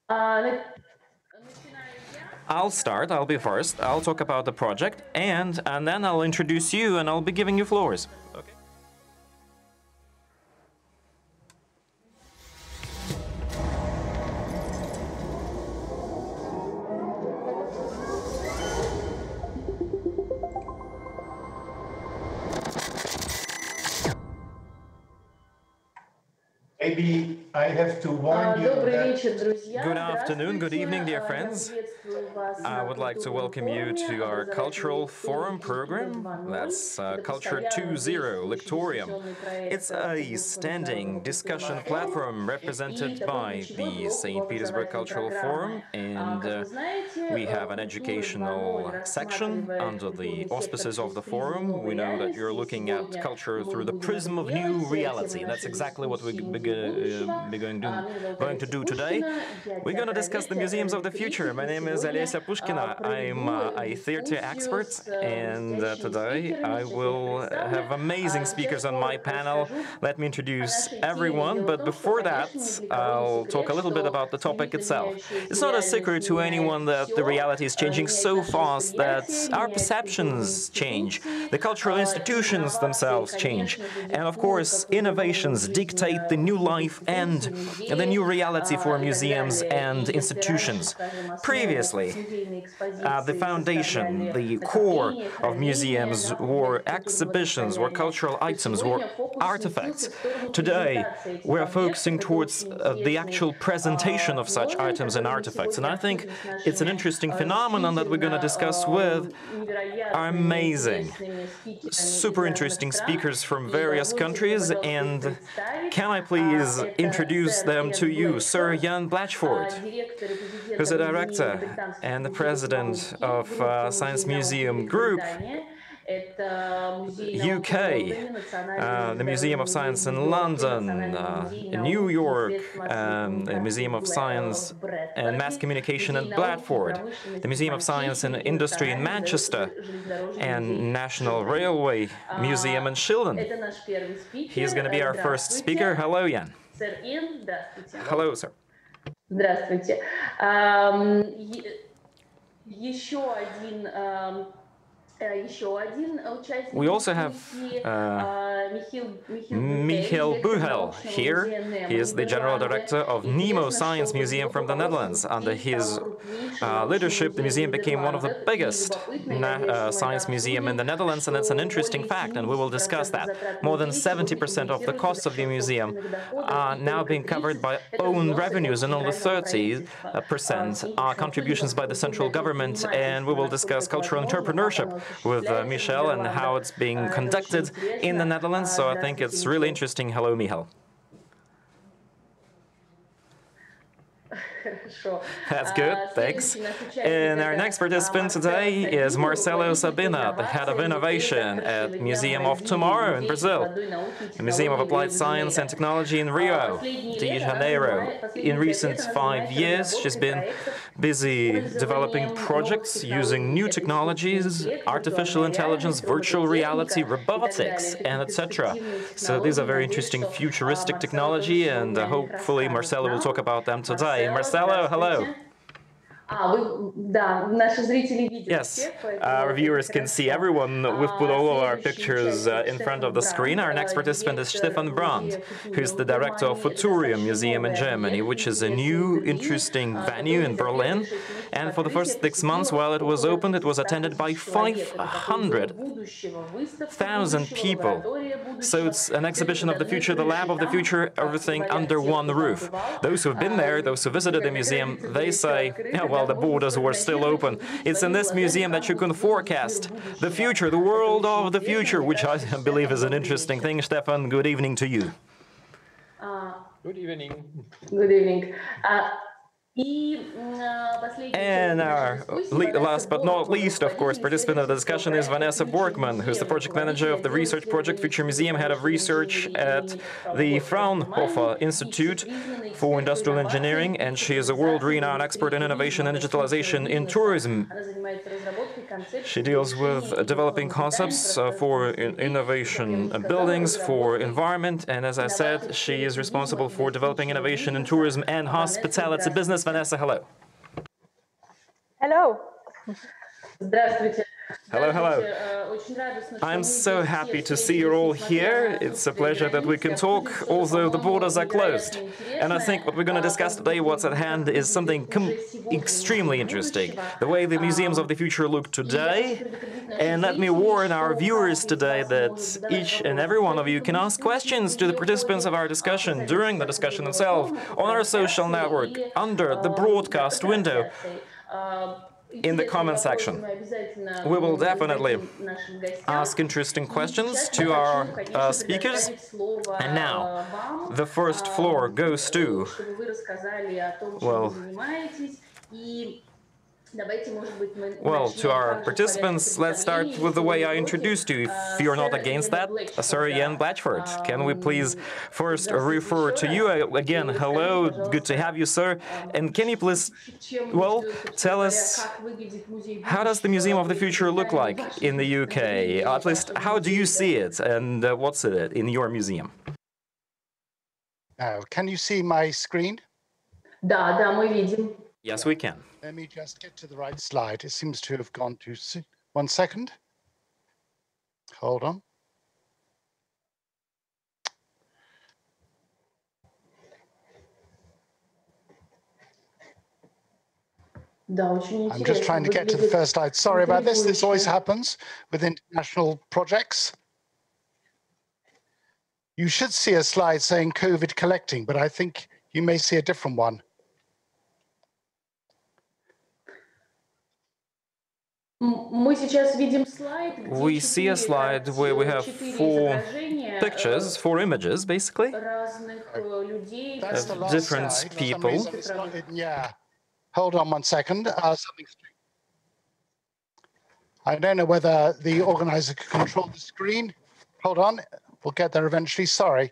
I'll start, I'll be first, I'll talk about the project, and then I'll introduce you and I'll be giving you floors. Okay. Maybe I have to warn you that... Good afternoon, good evening, dear friends. I would like to welcome you to our Cultural Forum program. That's Culture 2.0, Lectorium. It's a standing discussion platform represented by the St. Petersburg Cultural Forum, and we have an educational section under the auspices of the forum. We know that you're looking at culture through the prism of new reality, and that's exactly what we're going to do today. We're going to discuss the museums of the future. My name is Vanessa Portman. I'm a theater expert, and today I will have amazing speakers on my panel. Let me introduce everyone, but before that, I'll talk a little bit about the topic itself. It's not a secret to anyone that the reality is changing so fast that our perceptions change, the cultural institutions themselves change, and of course, innovations dictate the new life and the new reality for museums and institutions. Previously, the foundation, the core of museums were exhibitions, were cultural items, were artifacts. Today, we're focusing towards the actual presentation of such items and artifacts, and I think it's an interesting phenomenon that we're going to discuss with our amazing, super interesting speakers from various countries. And can I please introduce them to you? Sir Jan Blatchford, who's the director and the president of Science Museum Group, UK, the Museum of Science in London, in New York, the Museum of Science and Mass Communication in Bradford, the Museum of Science and Industry in Manchester, and National Railway Museum in Shildon. He's going to be our first speaker. Hello, Jan. Hello, sir. Здравствуйте. We also have Michiel Buchel here. He is the general director of Nema Science Museum from the Netherlands. Under his leadership, the museum became one of the biggest science museums in the Netherlands, and it's an interesting fact, and we will discuss that. More than 70% of the costs of the museum are now being covered by own revenues, and only 30% are contributions by the central government, and we will discuss cultural entrepreneurship with Michiel and how it's being conducted in the Netherlands, so I think it's really interesting. Hello, Michiel. That's good, thanks. And our next participant today is Marcelo Sabina, the head of innovation at Museum of Tomorrow in Brazil, the Museum of Applied Science and Technology in Rio de Janeiro. In recent 5 years, she's been busy developing projects using new technologies, artificial intelligence, virtual reality, robotics, and etc. So these are very interesting futuristic technology, and hopefully Marcelo will talk about them today. Marcelo, hello. Yes, our viewers can see everyone. We've put all of our pictures in front of the screen. Our next participant is Stefan Brandt, who's the director of Futurium Museum in Germany, which is a new, interesting venue in Berlin. And for the first 6 months while it was opened, it was attended by 500,000 people. So it's an exhibition of the future, the lab of the future, everything under one roof. Those who've been there, those who visited the museum, they say, yeah, well, the borders were still open. It's in this museum that you can forecast the future, the world of the future, which I believe is an interesting thing. Stefan, good evening to you. Good evening. Good evening. And our last but not least, of course, participant of the discussion is Vanessa Borgman, who's the project manager of the research project Future Museum, head of research at the Fraunhofer Institute for Industrial Engineering, and she is a world-renowned expert in innovation and digitalization in tourism. She deals with developing concepts for innovation buildings, for environment, and as I said, she is responsible for developing innovation in tourism and hospitality business. Vanessa, hello. Hello. Здравствуйте. Hello, hello. I'm so happy to see you all here. It's a pleasure that we can talk, although the borders are closed. And I think what we're going to discuss today, what's at hand, is something extremely interesting. The way the museums of the future look today. And let me warn our viewers today that each and every one of you can ask questions to the participants of our discussion during the discussion itself on our social network under the broadcast window. In the comment section. We will definitely ask interesting questions to our speakers. And now, the first floor goes to, well, to our participants. Let's start with the way I introduced you, if you're not against that. Sir Ian Blatchford, can we please first refer to you again? Hello, good to have you, sir. And can you please, well, tell us, how does the Museum of the Future look like in the UK? At least, how do you see it, and what's it in your museum? Now, can you see my screen? Да, мы видим. Yes, we can. Let me just get to the right slide. It seems to have gone to 1 second. Hold on. I'm just trying to get to the first slide. Sorry about this. This always happens with international projects. You should see a slide saying COVID collecting, but I think you may see a different one. We see a slide where we have 4 pictures, 4 images, basically, of different people. Yeah. Hold on 1 second. I don't know whether the organizer can control the screen. Hold on. We'll get there eventually. Sorry.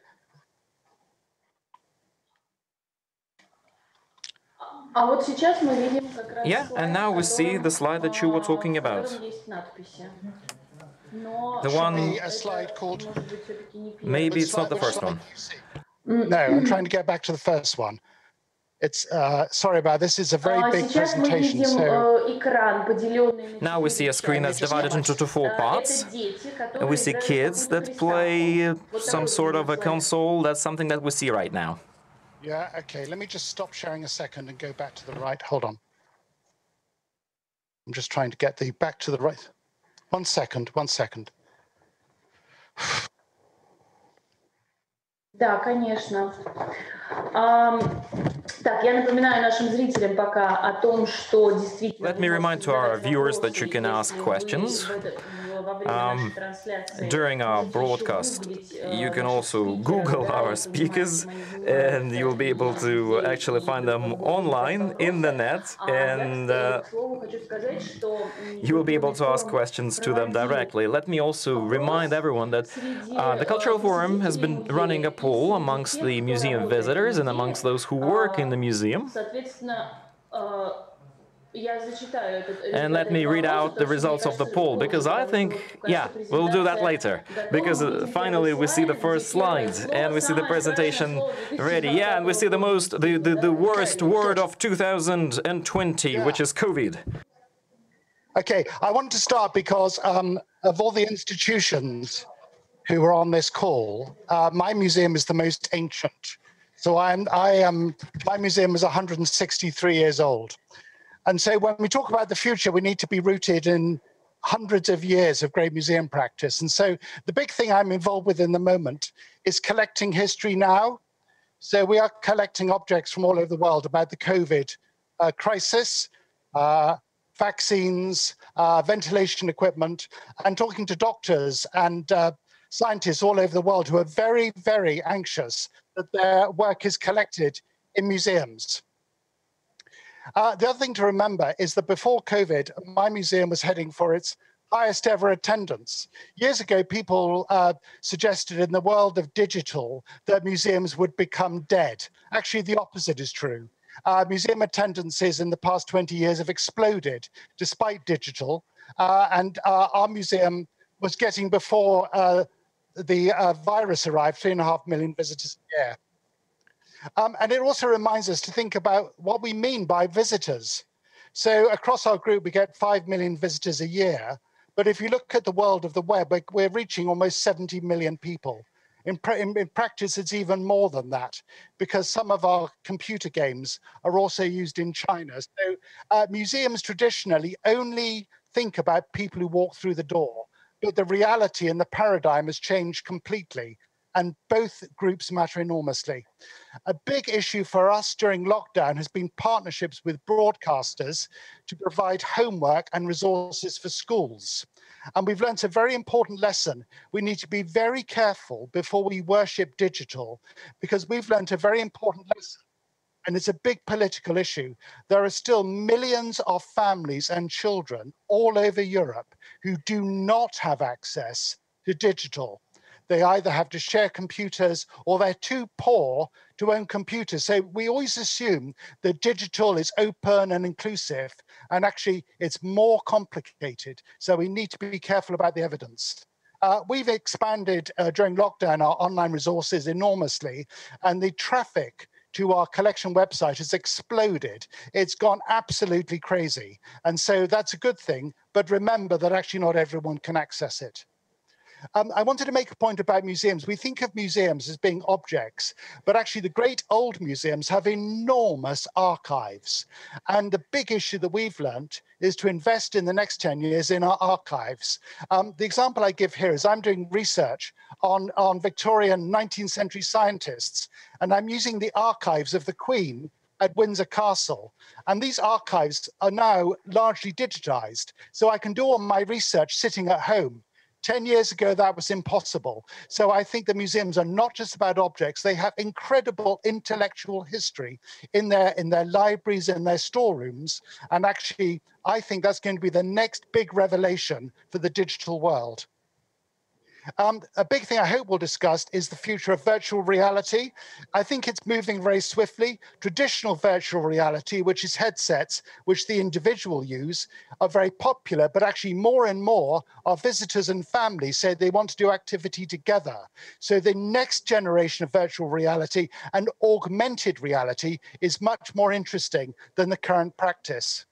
Yeah, and now we see the slide that you were talking about. The one, a slide called, maybe it's not the first one. No, I'm trying to get back to the first one. It's sorry about this. It's a very big presentation. So now we see a screen that's divided into 4 parts. And we see kids that play some sort of a console. That's something that we see right now. Yeah, okay. Let me just stop sharing a second and go back to the right. Hold on. I'm just trying to get back to the right. 1 second, 1 second. Да, конечно. Так, я напоминаю нашим зрителям пока о том, что действительно... Let me remind to our viewers that you can ask questions during our broadcast. You can also Google our speakers, and you'll be able to actually find them online in the net, and you will be able to ask questions to them directly. Let me also remind everyone that the Cultural Forum has been running a poll amongst the museum visitors and amongst those who work in the museum. And let me read out the results of the poll, because I think, yeah, we'll do that later. Because finally we see the first slides, and we see the presentation ready. Yeah, and we see the worst word of 2020, which is COVID. Okay, I want to start because of all the institutions who are on this call, my museum is the most ancient. So my museum is 163 years old. And so when we talk about the future, we need to be rooted in hundreds of years of great museum practice. And so the big thing I'm involved with in the moment is collecting history now. So we are collecting objects from all over the world about the COVID crisis, vaccines, ventilation equipment, and talking to doctors and scientists all over the world who are very, very anxious that their work is collected in museums. The other thing to remember is that before COVID, my museum was heading for its highest ever attendance. Years ago, people suggested in the world of digital that museums would become dead. Actually, the opposite is true. Museum attendances in the past 20 years have exploded despite digital. And our museum was getting, before the virus arrived, 3.5 million visitors a year. And it also reminds us to think about what we mean by visitors. So across our group, we get 5 million visitors a year. But if you look at the world of the web, we're reaching almost 70 million people. In practice, it's even more than that, because some of our computer games are also used in China. So museums traditionally only think about people who walk through the door, but the reality and the paradigm has changed completely, and both groups matter enormously. A big issue for us during lockdown has been partnerships with broadcasters to provide homework and resources for schools. And we've learned a very important lesson. We need to be very careful before we worship digital, because we've learned a very important lesson. And it's a big political issue. There are still millions of families and children all over Europe who do not have access to digital. They either have to share computers or they're too poor to own computers. So we always assume that digital is open and inclusive, and actually it's more complicated. So we need to be careful about the evidence. We've expanded during lockdown our online resources enormously, and the traffic to our collection website has exploded. It's gone absolutely crazy. And so that's a good thing, but remember that actually not everyone can access it. I wanted to make a point about museums. We think of museums as being objects, but actually the great old museums have enormous archives. And the big issue that we've learned is to invest in the next 10 years in our archives. The example I give here is I'm doing research on Victorian 19th century scientists, and I'm using the archives of the Queen at Windsor Castle. And these archives are now largely digitized, so I can do all my research sitting at home. 10 years ago, that was impossible. So I think the museums are not just about objects. They have incredible intellectual history in their libraries, in their storerooms. And actually, I think that's going to be the next big revelation for the digital world. A big thing I hope we'll discuss is the future of virtual reality. I think it's moving very swiftly. Traditional virtual reality, which is headsets, which the individual use, are very popular, but actually more and more our visitors and families say they want to do activity together. So the next generation of virtual reality and augmented reality is much more interesting than the current practice.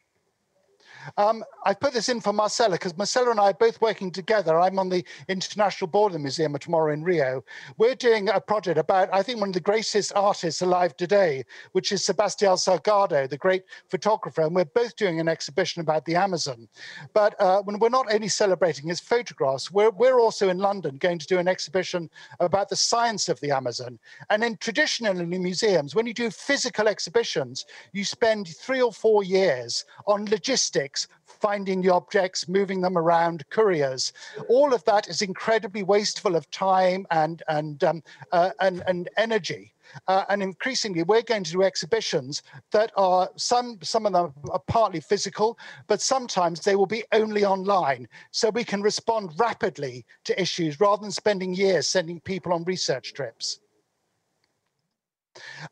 I put this in for Marcella because Marcella and I are both working together. I'm on the international board of the museum tomorrow in Rio. We're doing a project about, I think, one of the greatest artists alive today, which is Sebastião Salgado, the great photographer. And we're both doing an exhibition about the Amazon. But when we're not only celebrating his photographs, we're also in London going to do an exhibition about the science of the Amazon. And in traditionally museums, when you do physical exhibitions, you spend 3 or 4 years on logistics, finding the objects, moving them around, couriers. All of that is incredibly wasteful of time and energy. And increasingly, we're going to do exhibitions that are, some of them are partly physical, but sometimes they will be only online. So we can respond rapidly to issues rather than spending years sending people on research trips.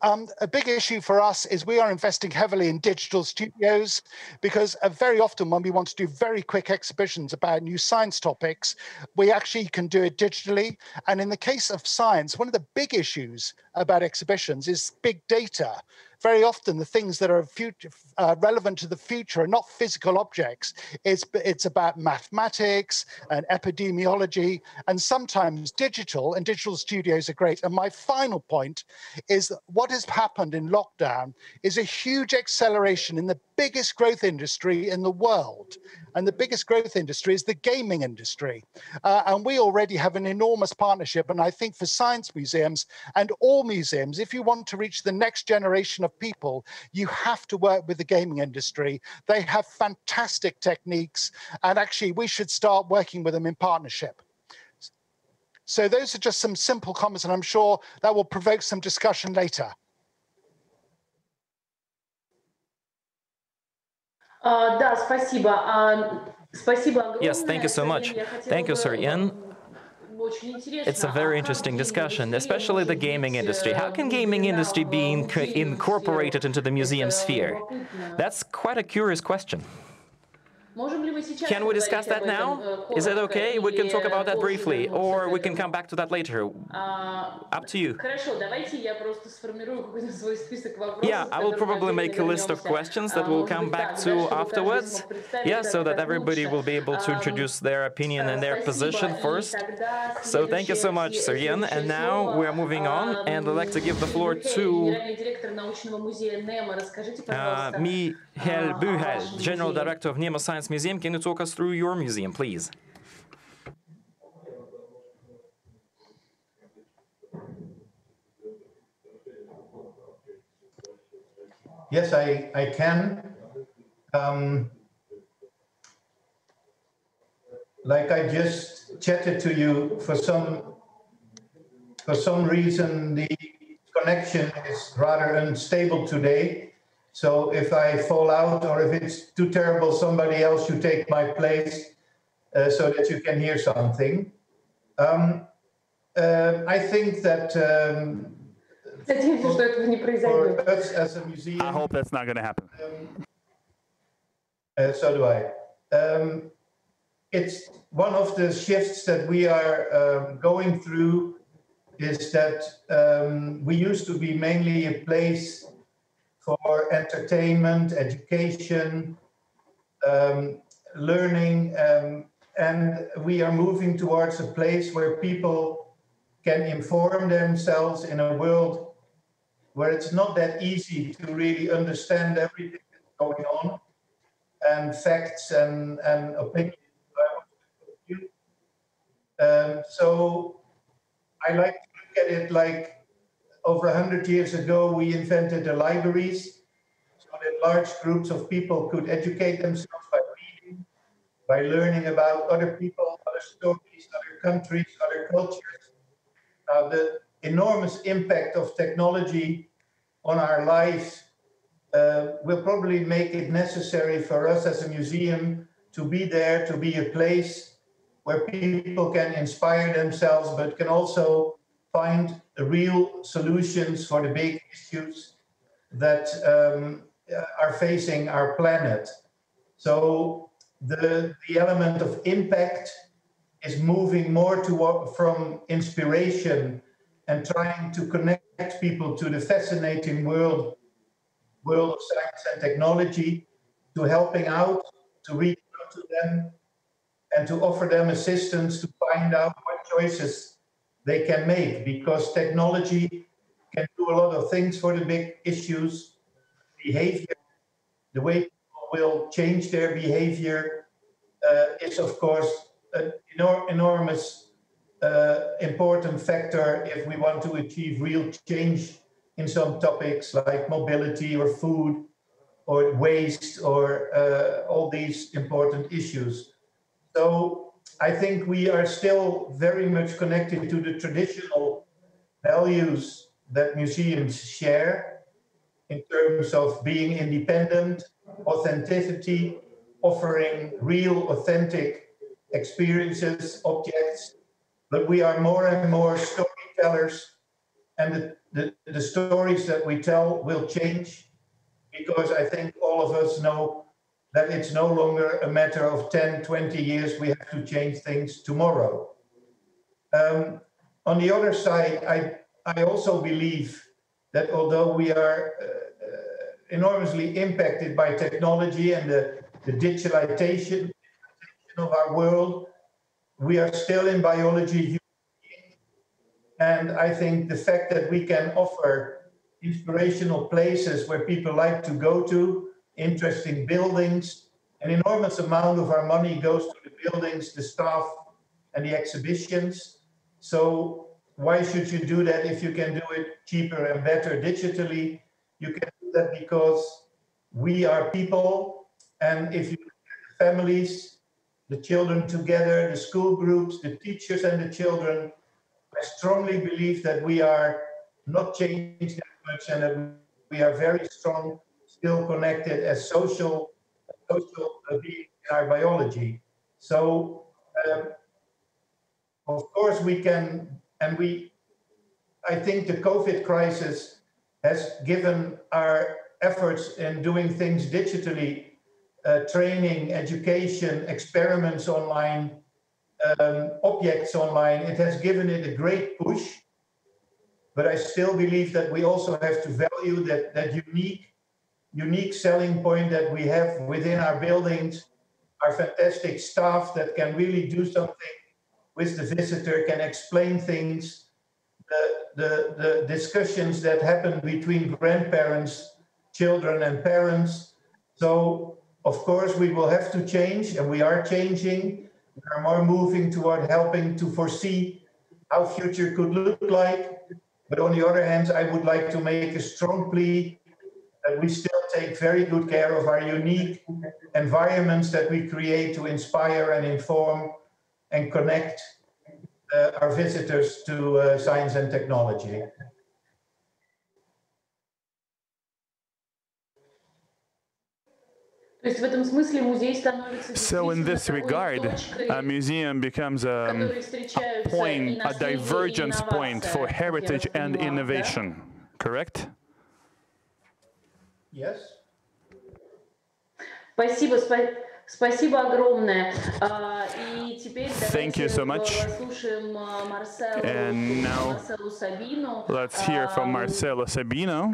A big issue for us is we are investing heavily in digital studios, because very often when we want to do very quick exhibitions about new science topics, we actually can do it digitally. And in the case of science, one of the big issues about exhibitions is big data. Very often the things that are relevant to the future are not physical objects. It's about mathematics and epidemiology, and sometimes digital, and digital studios are great. And my final point is that what has happened in lockdown is a huge acceleration in the biggest growth industry in the world. And the biggest growth industry is the gaming industry. And we already have an enormous partnership. And I think for science museums and all museums, if you want to reach the next generation of people, you have to work with the gaming industry. They have fantastic techniques. And actually, we should start working with them in partnership. So those are just some simple comments, and I'm sure that will provoke some discussion later. Да, спасибо. Спасибо огромное. Yes, thank you so much. Thank you, Sir Ian. It's a very interesting discussion, especially the gaming industry. How can gaming industry be incorporated into the museum sphere? That's quite a curious question. Can we discuss that now? Is it okay? We can talk about that briefly, or we can come back to that later. Up to you. Yeah, I will probably make a list of questions that we'll come back to afterwards. Yeah, so that everybody will be able to introduce their opinion and their position first. So thank you so much, Sergen. And now we are moving on, and I'd like to give the floor to Michael Bühel, General Director of Nema Science Museum. Can you talk us through your museum, please? Yes, I can. Like I just chatted to you, for some reason the connection is rather unstable today. So if I fall out or if it's too terrible, somebody else should take my place so that you can hear something. I think that for us as a museum, I hope that's not going to happen. So do I. It's one of the shifts that we are going through is that we used to be mainly a place for entertainment, education, learning, and we are moving towards a place where people can inform themselves in a world where it's not that easy to really understand everything that's going on, and facts and opinions. So I like to look at it like over 100 years ago, we invented the libraries so that large groups of people could educate themselves by reading, by learning about other people, other stories, other countries, other cultures. The enormous impact of technology on our lives will probably make it necessary for us as a museum to be there, to be a place where people can inspire themselves, but can also find real solutions for the big issues that are facing our planet. So the element of impact is moving more from inspiration and trying to connect people to the fascinating world of science and technology, to helping out, to reach out to them, and to offer them assistance to find out what choices they can make, because technology can do a lot of things for the big issues. Behavior, the way people will change their behavior is, of course, an enormous important factor if we want to achieve real change in some topics like mobility or food or waste or all these important issues. So I think we are still very much connected to the traditional values that museums share in terms of being independent, authenticity, offering real, authentic experiences, objects. But we are more and more storytellers, and the stories that we tell will change, because I think all of us know that it's no longer a matter of 10, 20 years. We have to change things tomorrow. On the other side, I also believe that although we are enormously impacted by technology and the digitalization of our world, we are still in biology. And I think the fact that we can offer inspirational places where people like to go to, interesting buildings, an enormous amount of our money goes to the buildings, the staff, and the exhibitions. So why should you do that if you can do it cheaper and better digitally? You can do that because we are people, and if you look at the families, the children together, the school groups, the teachers and the children, I strongly believe that we are not changed that much and that we are very strong, still connected as social beings in our biology. So, of course, we can, and I think the COVID crisis has given our efforts in doing things digitally training, education, experiments online, objects online. It has given it a great push, but I still believe that we also have to value that unique selling point that we have within our buildings, our fantastic staff that can really do something with the visitor, can explain things, the discussions that happen between grandparents, children, and parents. So, of course, we will have to change, and we are changing. We are more moving toward helping to foresee how future could look like. But on the other hand, I would like to make a strong plea that we still take very good care of our unique environments that we create to inspire and inform and connect our visitors to science and technology. So in this regard, a museum becomes a point, a divergence point for heritage and innovation, correct? Yes. Спасибо огромное. Thank you so much. And now let's hear from Marcelo Sabino.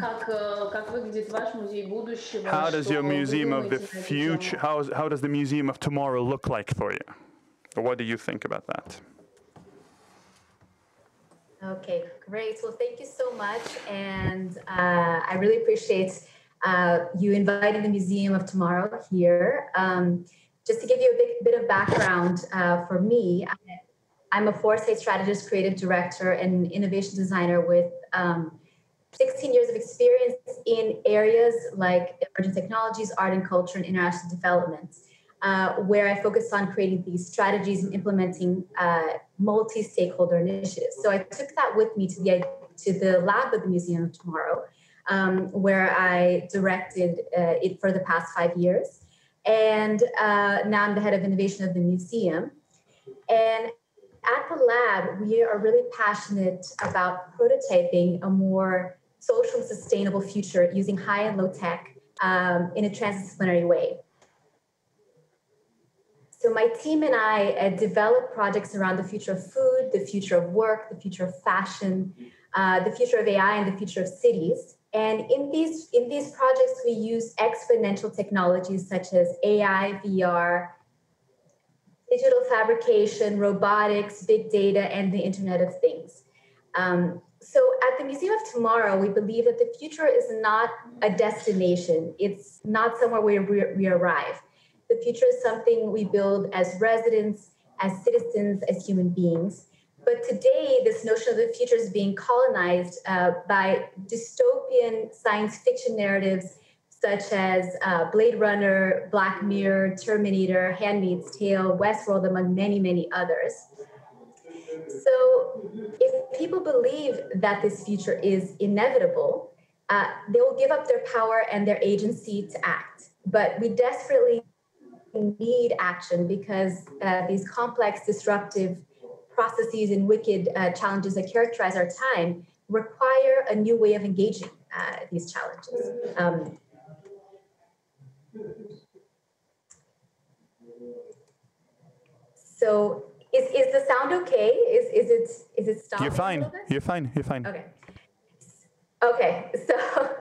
How does your museum of the future, how does the museum of tomorrow look like for you? What do you think about that? Okay, great. Well, thank you so much. And I really appreciate you inviting the Museum of Tomorrow here. Just to give you a bit of background for me, I'm a foresight strategist, creative director, and innovation designer with 16 years of experience in areas like emerging technologies, art and culture, and international development, where I focus on creating these strategies and implementing multi-stakeholder initiatives. So I took that with me to the lab of the Museum of Tomorrow, where I directed it for the past 5 years. And now I'm the head of innovation of the museum. And at the lab, we are really passionate about prototyping a more social and sustainable future using high and low tech in a transdisciplinary way. So my team and I develop projects around the future of food, the future of work, the future of fashion, the future of AI, and the future of cities. And in these projects, we use exponential technologies such as AI, VR, digital fabrication, robotics, big data, and the Internet of Things. So at the Museum of Tomorrow, we believe that the future is not a destination. It's not somewhere where we arrive. The future is something we build as residents, as citizens, as human beings. But today, this notion of the future is being colonized by dystopian science fiction narratives such as Blade Runner, Black Mirror, Terminator, Handmaid's Tale, Westworld, among many, many others. So if people believe that this future is inevitable, they will give up their power and their agency to act. But we desperately need action because these complex, disruptive processes and wicked challenges that characterize our time require a new way of engaging these challenges. So is the sound okay? Is it stopped? You're fine. You're fine. You're fine. Okay. Okay. So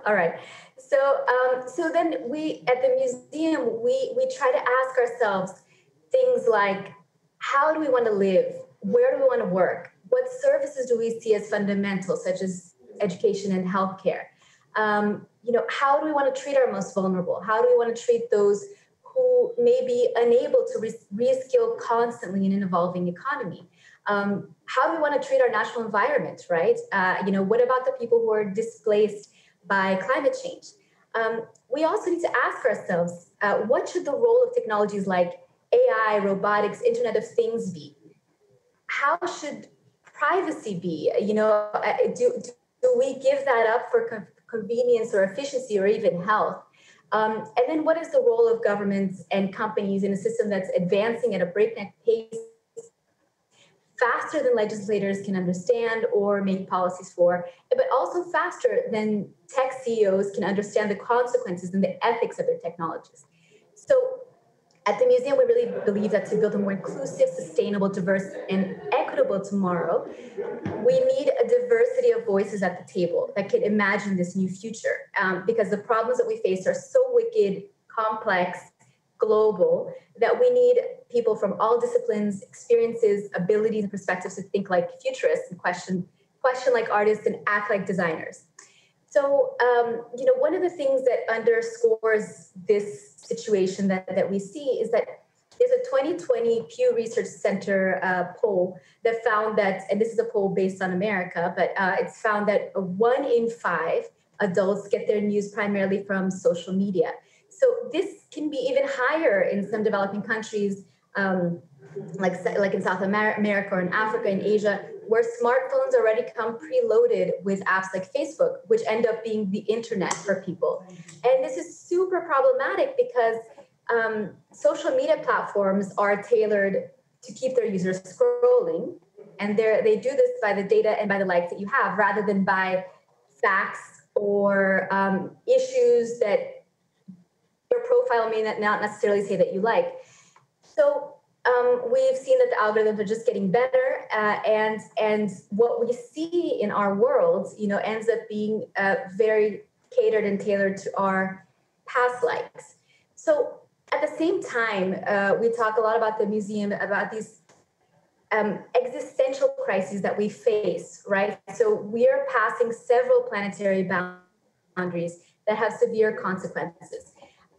all right. So then we at the museum we try to ask ourselves things like, how do we want to live? Where do we want to work? What services do we see as fundamental, such as education and healthcare? How do we want to treat our most vulnerable? How do we want to treat those who may be unable to reskill constantly in an evolving economy? How do we want to treat our natural environment, right? What about the people who are displaced by climate change? We also need to ask ourselves, what should the role of technologies like AI, robotics, Internet of Things be? How should privacy be? Do we give that up for convenience or efficiency or even health? And then what is the role of governments and companies in a system that's advancing at a breakneck pace, faster than legislators can understand or make policies for, but also faster than tech CEOs can understand the consequences and the ethics of their technologies? So at the museum, we really believe that to build a more inclusive, sustainable, diverse, and equitable tomorrow, we need a diversity of voices at the table that can imagine this new future. Because the problems that we face are so wicked, complex, global, that we need people from all disciplines, experiences, abilities, and perspectives to think like futurists and question like artists and act like designers. So, one of the things that underscores this situation that we see is that there's a 2020 Pew Research Center poll that found that, and this is a poll based on America, but it's found that 1 in 5 adults get their news primarily from social media. So this can be even higher in some developing countries, like in South America or in Africa and Asia, where smartphones already come preloaded with apps like Facebook, which end up being the internet for people. And this is super problematic because social media platforms are tailored to keep their users scrolling. And they do this by the data and by the likes that you have, rather than by facts or issues that your profile may not necessarily say that you like. So we've seen that the algorithms are just getting better, and what we see in our world, ends up being very catered and tailored to our past likes. So at the same time, we talk a lot about the museum, about these existential crises that we face, right? So we are passing several planetary boundaries that have severe consequences.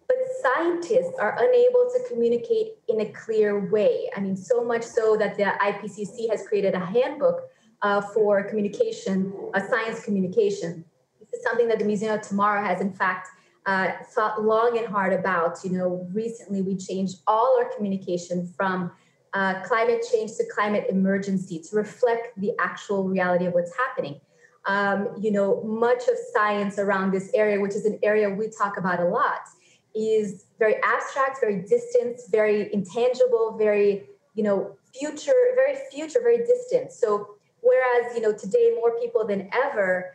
But scientists are unable to communicate in a clear way. I mean, so much so that the IPCC has created a handbook for communication, science communication. This is something that the Museum of Tomorrow has, in fact, thought long and hard about. Recently we changed all our communication from climate change to climate emergency to reflect the actual reality of what's happening. Much of science around this area, which is an area we talk about a lot, is very abstract, very distant, very intangible, very, future, very distant. So whereas, today more people than ever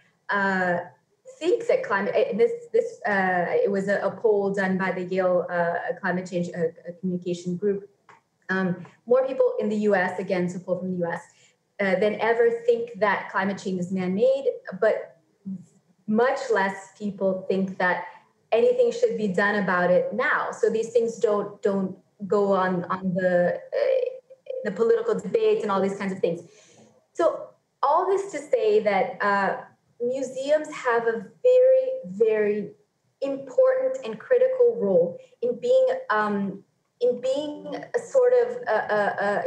think that climate, and it was a poll done by the Yale Climate Change Communication Group. More people in the US, again, it's a poll from the US, than ever think that climate change is man-made, but much less people think that anything should be done about it now. So these things don't go on the political debate and all these kinds of things. So all this to say that museums have a very, very important and critical role in being a sort of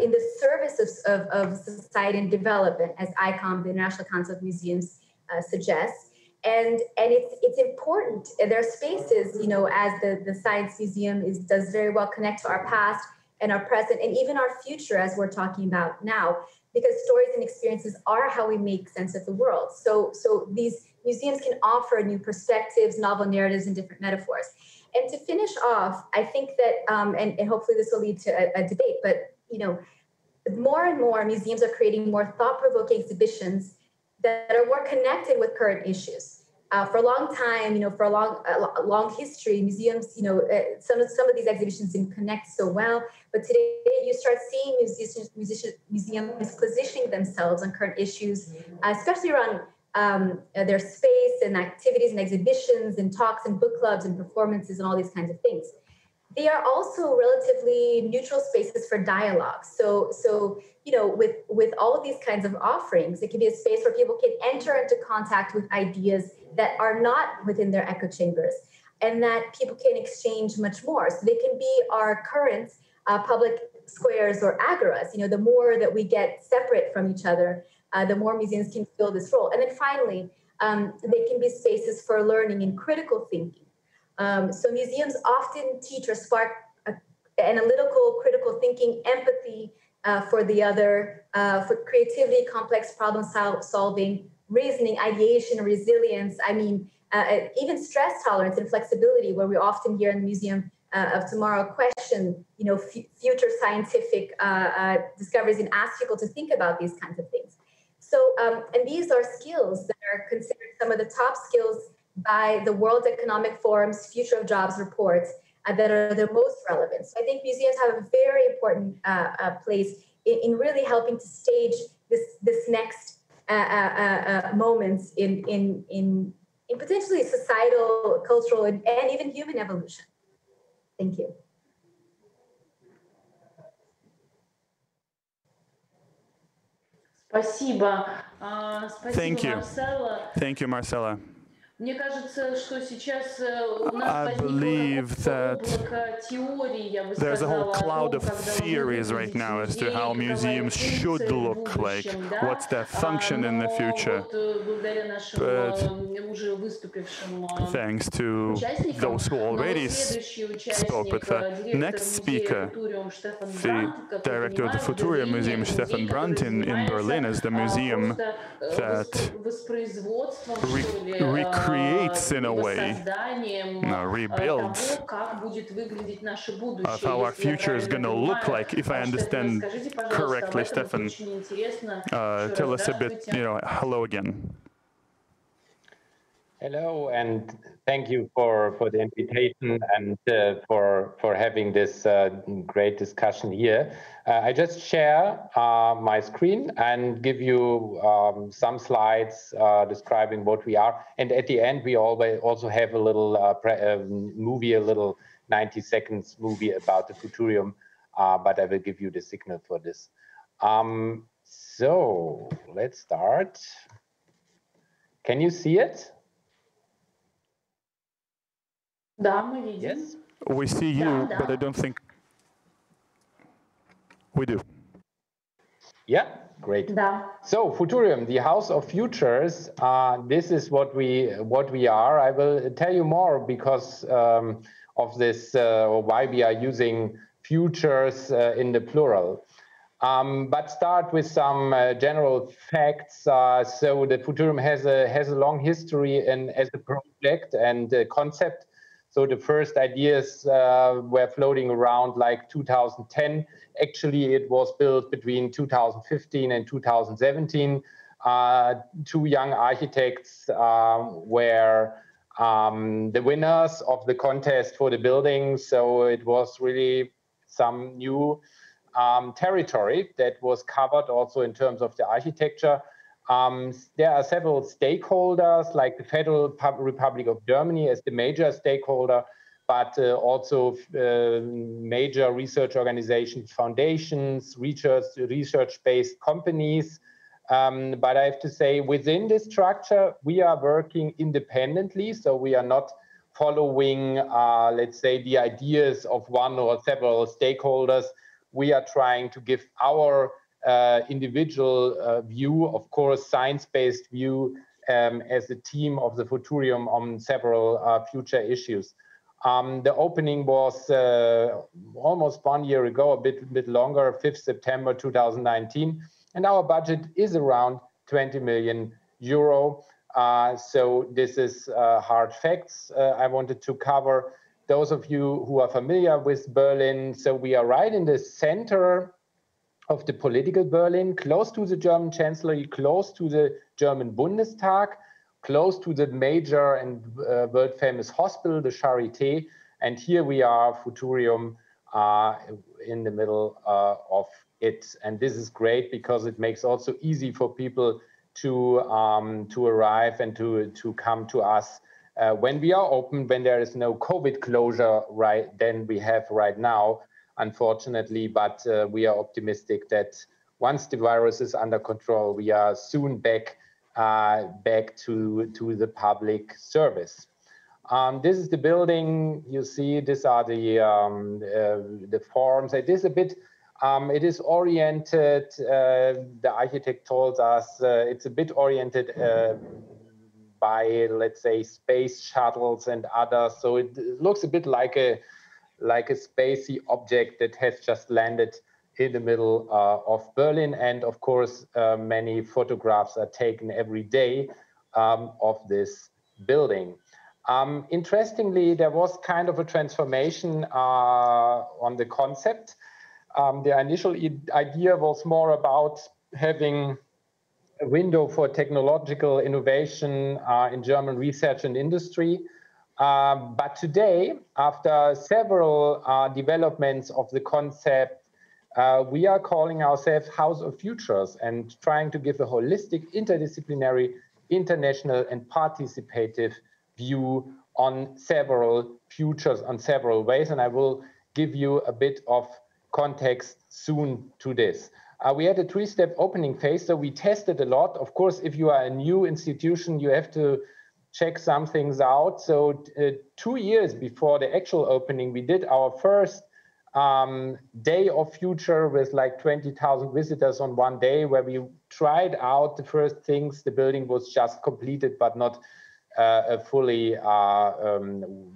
in the service of society and development, as ICOM, the International Council of Museums, suggests. And it's important. There are spaces, as the Science Museum does very well connect to our past and our present and even our future, as we're talking about now, because stories and experiences are how we make sense of the world. So these museums can offer new perspectives, novel narratives, and different metaphors. And to finish off, I think that, and hopefully this will lead to a debate, but more and more museums are creating more thought-provoking exhibitions that are more connected with current issues. For a long time, for a long history, museums, some of these exhibitions didn't connect so well. But today, you start seeing museums positioning themselves on current issues, especially around their space and activities and exhibitions and talks and book clubs and performances and all these kinds of things. They are also relatively neutral spaces for dialogue. So with all of these kinds of offerings, it can be a space where people can enter into contact with ideas that are not within their echo chambers, and that people can exchange much more. So they can be our current public squares or agoras. The more that we get separate from each other, the more museums can fill this role. And then finally, they can be spaces for learning and critical thinking. So museums often teach or spark analytical, critical thinking, empathy for the other, for creativity, complex problem solving, reasoning, ideation, resilience. I mean, even stress tolerance and flexibility, where we often hear in the Museum of Tomorrow question, future scientific discoveries and ask people to think about these kinds of things. So, and these are skills that are considered some of the top skills by the World Economic Forum's Future of Jobs report, that are the most relevant. So I think museums have a very important place in really helping to stage this next moments in potentially societal, cultural, and even human evolution. Thank you. Спасибо. Thank you. Марселла. Thank you, Marcella. Мне кажется, что сейчас у I нас believe that теорий, я бы there's a whole сказала, cloud of theories right now as to how museums should look like, what's their function in the future. But thanks to those who already spoke, but the next speaker, the director of the Futurium Museum, Stefan Brandt in Berlin, is the museum that recreates in a way, rebuilds of how our future is going to look like. If I understand correctly, Stefan, tell us a bit, hello again. Hello, and thank you for the invitation and for having this great discussion here. I just share my screen and give you some slides describing what we are. And at the end, we always also have a little movie, a little 90 seconds movie about the Futurium, but I will give you the signal for this. So let's start. Can you see it? Yes. We see you, but I don't think we do. Yeah, great. So Futurium, the House of Futures. This is what we are. I will tell you more because of this, or why we are using futures in the plural. But start with some general facts. So the Futurium has a long history as a project and a concept. So the first ideas were floating around like 2010. Actually, it was built between 2015 and 2017. Two young architects were the winners of the contest for the building. So it was really some new territory that was covered also in terms of the architecture. There are several stakeholders, like the Federal Republic of Germany as the major stakeholder, but also major research organizations, foundations, research-based companies. But I have to say, within this structure, we are working independently, so we are not following, let's say, the ideas of one or several stakeholders. We are trying to give our individual view, of course, science-based view as a team of the Futurium on several future issues. The opening was almost 1 year ago, a bit longer, 5th September 2019, and our budget is around 20 million euro. So this is hard facts I wanted to cover. Those of you who are familiar with Berlin, so we are right in the center of the political Berlin, close to the German Chancellery, close to the German Bundestag, close to the major and world-famous hospital, the Charité. And here we are, Futurium, in the middle of it. And this is great because it makes also easy for people to arrive and to come to us when we are open, when there is no COVID closure than we have right now, unfortunately, but we are optimistic that once the virus is under control, we are soon back to the public service. This is the building. You see, these are the forms. It is a bit. It is oriented. The architect told us it's a bit oriented by, let's say, space shuttles and others. So it looks a bit like a spacey object that has just landed in the middle of Berlin. And of course, many photographs are taken every day of this building. Interestingly, there was kind of a transformation on the concept. The initial idea was more about having a window for technological innovation in German research and industry. But today, after several developments of the concept, we are calling ourselves House of Futures and trying to give a holistic, interdisciplinary, international, and participative view on several futures, on several ways. And I will give you a bit of context soon to this. We had a 3-step opening phase, so we tested a lot. Of course, if you are a new institution, you have to check some things out. So 2 years before the actual opening, we did our first day of future with like 20,000 visitors on one day, where we tried out the first things. The building was just completed, but not fully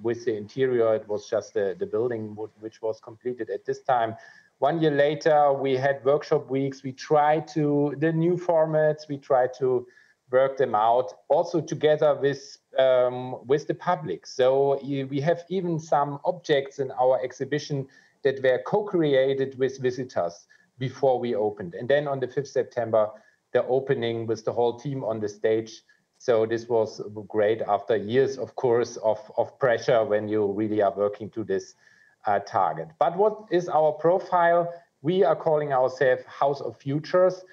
with the interior. It was just the building which was completed at this time. 1 year later, we had workshop weeks. We tried the new formats. We tried to work them out also together with the public. So we have even some objects in our exhibition that were co-created with visitors before we opened. And then on the 5th September, the opening with the whole team on the stage. So this was great after years, of course, of pressure when you really are working to this target. But what is our profile? We are calling ourselves House of Futures,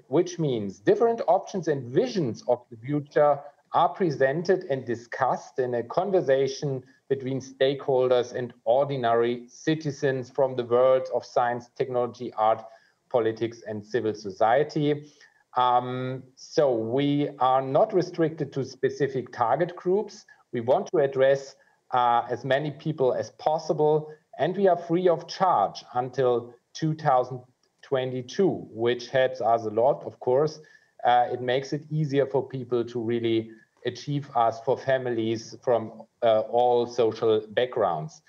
which means different options and visions of the future are presented and discussed in a conversation between stakeholders and ordinary citizens from the world of science, technology, art, politics, and civil society. So we are not restricted to specific target groups. We want to address as many people as possible, and we are free of charge until 2022, which helps us a lot, of course. It makes it easier for people to really achieve us, for families from all social backgrounds.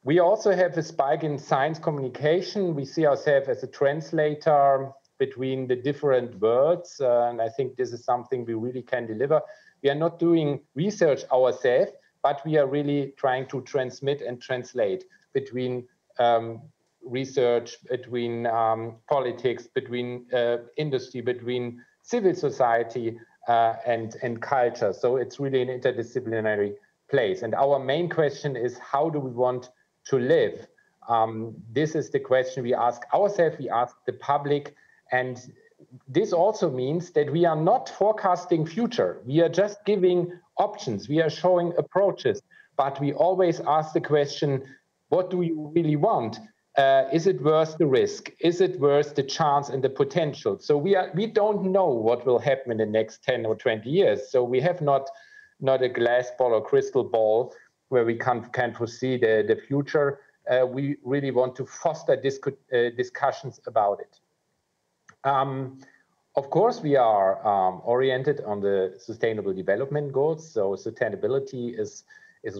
We also have a spike in science communication. We see ourselves as a translator between the different worlds, and I think this is something we really can deliver. We are not doing research ourselves, but we are really trying to transmit and translate between research, between politics, between industry, between civil society and culture. So it's really an interdisciplinary place. And our main question is, how do we want to live? This is the question we ask ourselves, we ask the public, and this also means that we are not forecasting future. We are just giving options. We are showing approaches, but we always ask the question, what do you really want? Is it worth the risk? Is it worth the chance and the potential? So we don't know what will happen in the next 10 or 20 years. So we have not a glass ball or crystal ball where we can foresee the future. We really want to foster discussions about it. Of course, we are oriented on the Sustainable Development Goals. So sustainability is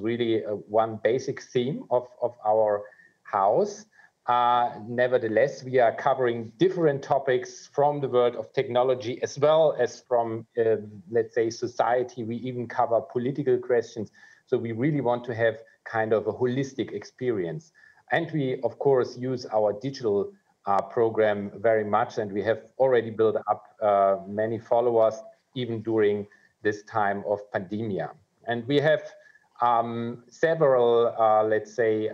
really one basic theme of our house. Nevertheless, we are covering different topics from the world of technology as well as from, let's say, society. We even cover political questions. So we really want to have kind of a holistic experience. And we, of course, use our digital program very much. And we have already built up many followers, even during this time of pandemia. And we have several, let's say,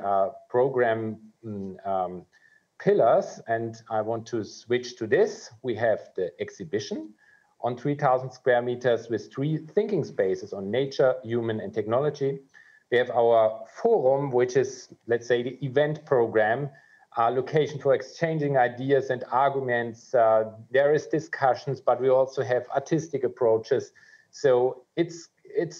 program pillars, and I want to switch to this. We have the exhibition on 3,000 square meters with 3 thinking spaces on nature, human, and technology. We have our forum, which is, let's say, the event program, location for exchanging ideas and arguments. There is discussions, but we also have artistic approaches. So it's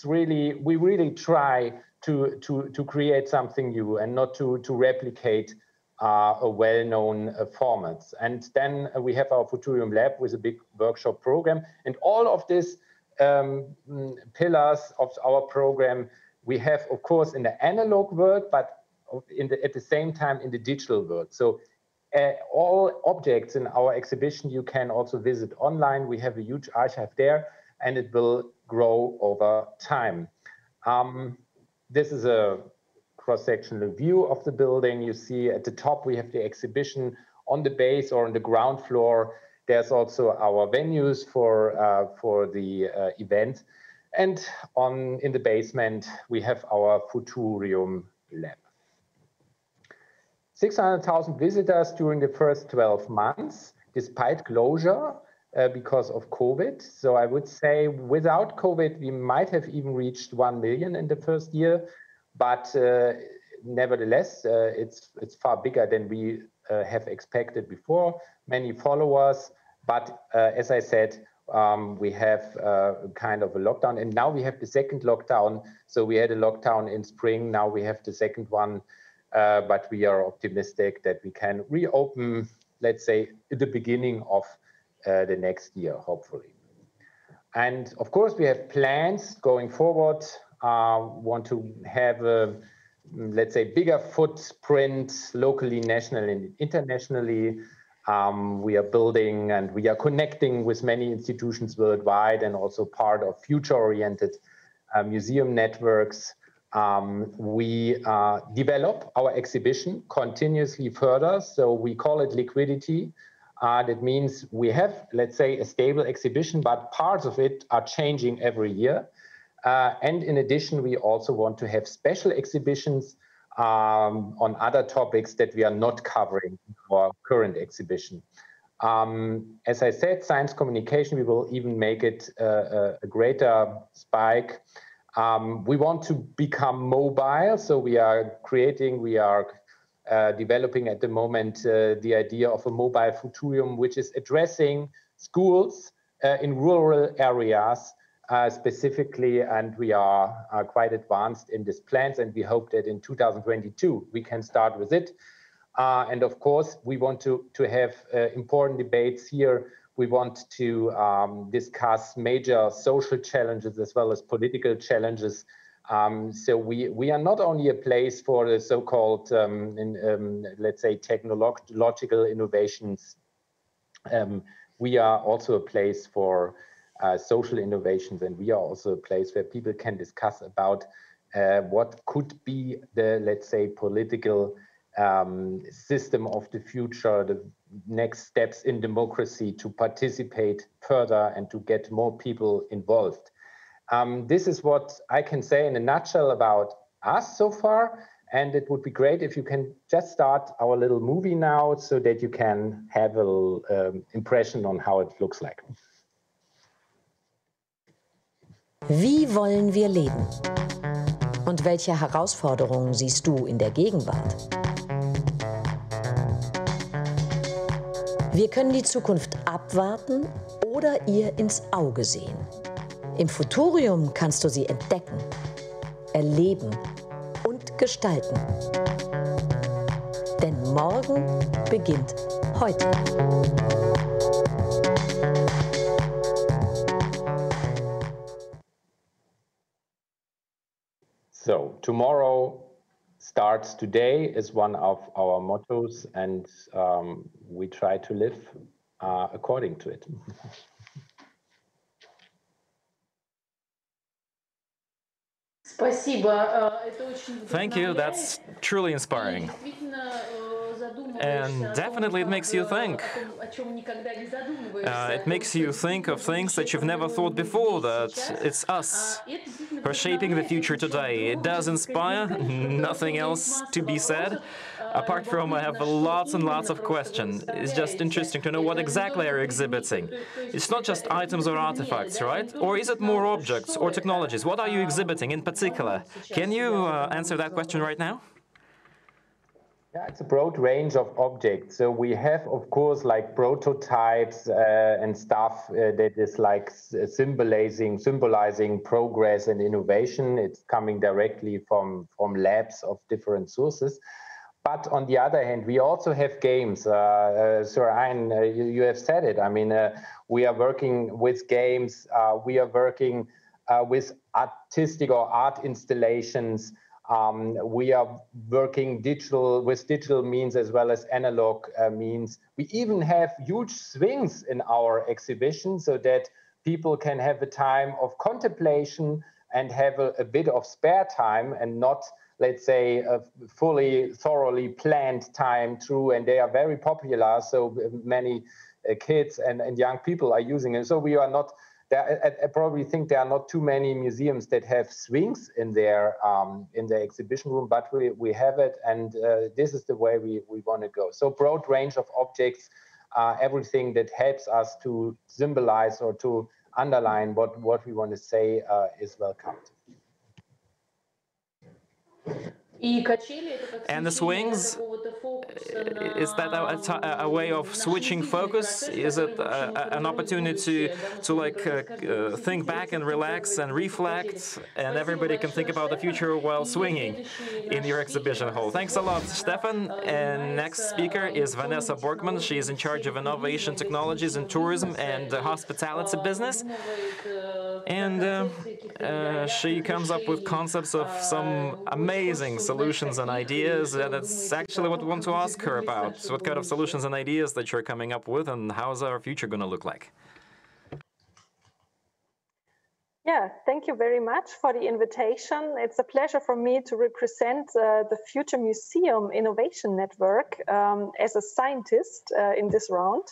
really, we really try to create something new and not to replicate a well-known formats. And then we have our Futurium Lab with a big workshop program. And all of these pillars of our program, we have, of course, in the analog world, but at the same time in the digital world. So all objects in our exhibition you can also visit online. We have a huge archive there, and it will grow over time. This is a cross-sectional view of the building. You see at the top we have the exhibition. On the base or on the ground floor, there's also our venues for the event. And in the basement, we have our Futurium Lab. 600,000 visitors during the first 12 months, despite closure because of COVID. So I would say without COVID, we might have even reached 1 million in the first year. But nevertheless, it's far bigger than we have expected before. Many followers. But as I said, we have kind of a lockdown. And now we have the second lockdown. So we had a lockdown in spring. Now we have the second one. But we are optimistic that we can reopen, let's say, at the beginning of the next year, hopefully. And of course, we have plans going forward. Want to have a, let's say, bigger footprint locally, nationally, and internationally. We are building and we are connecting with many institutions worldwide and also part of future-oriented museum networks. We develop our exhibition continuously further, so we call it liquidity. That means we have, let's say, a stable exhibition, but parts of it are changing every year. And in addition, we also want to have special exhibitions on other topics that we are not covering in our current exhibition. As I said, science communication, we will even make it a greater spike. We want to become mobile, so we are developing at the moment the idea of a mobile Futurium, which is addressing schools in rural areas specifically, and we are quite advanced in these plans, and we hope that in 2022 we can start with it. And of course, we want to have important debates here. We want to discuss major social challenges as well as political challenges. So we are not only a place for the so-called, let's say, technological innovations. We are also a place for social innovations, and we are also a place where people can discuss about what could be the, let's say, political system of the future, the next steps in democracy to participate further and to get more people involved. This is what I can say in a nutshell about us so far, and it would be great if you can just start our little movie now so that you can have a little impression on how it looks like. Wie wollen wir leben? Und welche Herausforderungen siehst du in der Gegenwart? Wir können die Zukunft abwarten oder ihr ins Auge sehen. Im Futurium kannst du sie entdecken, erleben und gestalten. Denn morgen beginnt heute. So, tomorrow starts today is one of our mottos, and we try to live according to it. Thank you, that's truly inspiring. And definitely it makes you think. It makes you think of things that you've never thought before, that it's us who are shaping the future today. It does inspire, nothing else to be said. Apart from I have lots and lots of questions. It's just interesting to know what exactly you're exhibiting. It's not just items or artifacts, right? Or is it more objects or technologies? What are you exhibiting in particular? Can you answer that question right now? Yeah, it's a broad range of objects. So we have, of course, like prototypes and stuff that is like symbolizing progress and innovation. It's coming directly from labs of different sources. But on the other hand, we also have games. Sir Hein, you have said it. I mean, we are working with games. We are working with artistic or art installations. We are working with digital means as well as analog means. We even have huge swings in our exhibition so that people can have a time of contemplation and have a bit of spare time and not, let's say, a thoroughly planned time through. And they are very popular. So many kids and young people are using it. So we are not I probably think there are not too many museums that have swings in their exhibition room, but we have it, and this is the way we want to go. So broad range of objects, everything that helps us to symbolize or to underline what we want to say is welcomed. And the swings, is that a way of switching focus? Is it an opportunity to like think back and relax and reflect, and everybody can think about the future while swinging in your exhibition hall? Thanks a lot, Stefan. And next speaker is Vanessa Borgman. She is in charge of innovation technologies in tourism and hospitality business. And she comes up with concepts of some amazing solutions and ideas, and that's actually what we want to ask her about. So what kind of solutions and ideas that you're coming up with, and how's our future going to look like? Yeah, thank you very much for the invitation. It's a pleasure for me to represent the Future Museum Innovation Network as a scientist in this round.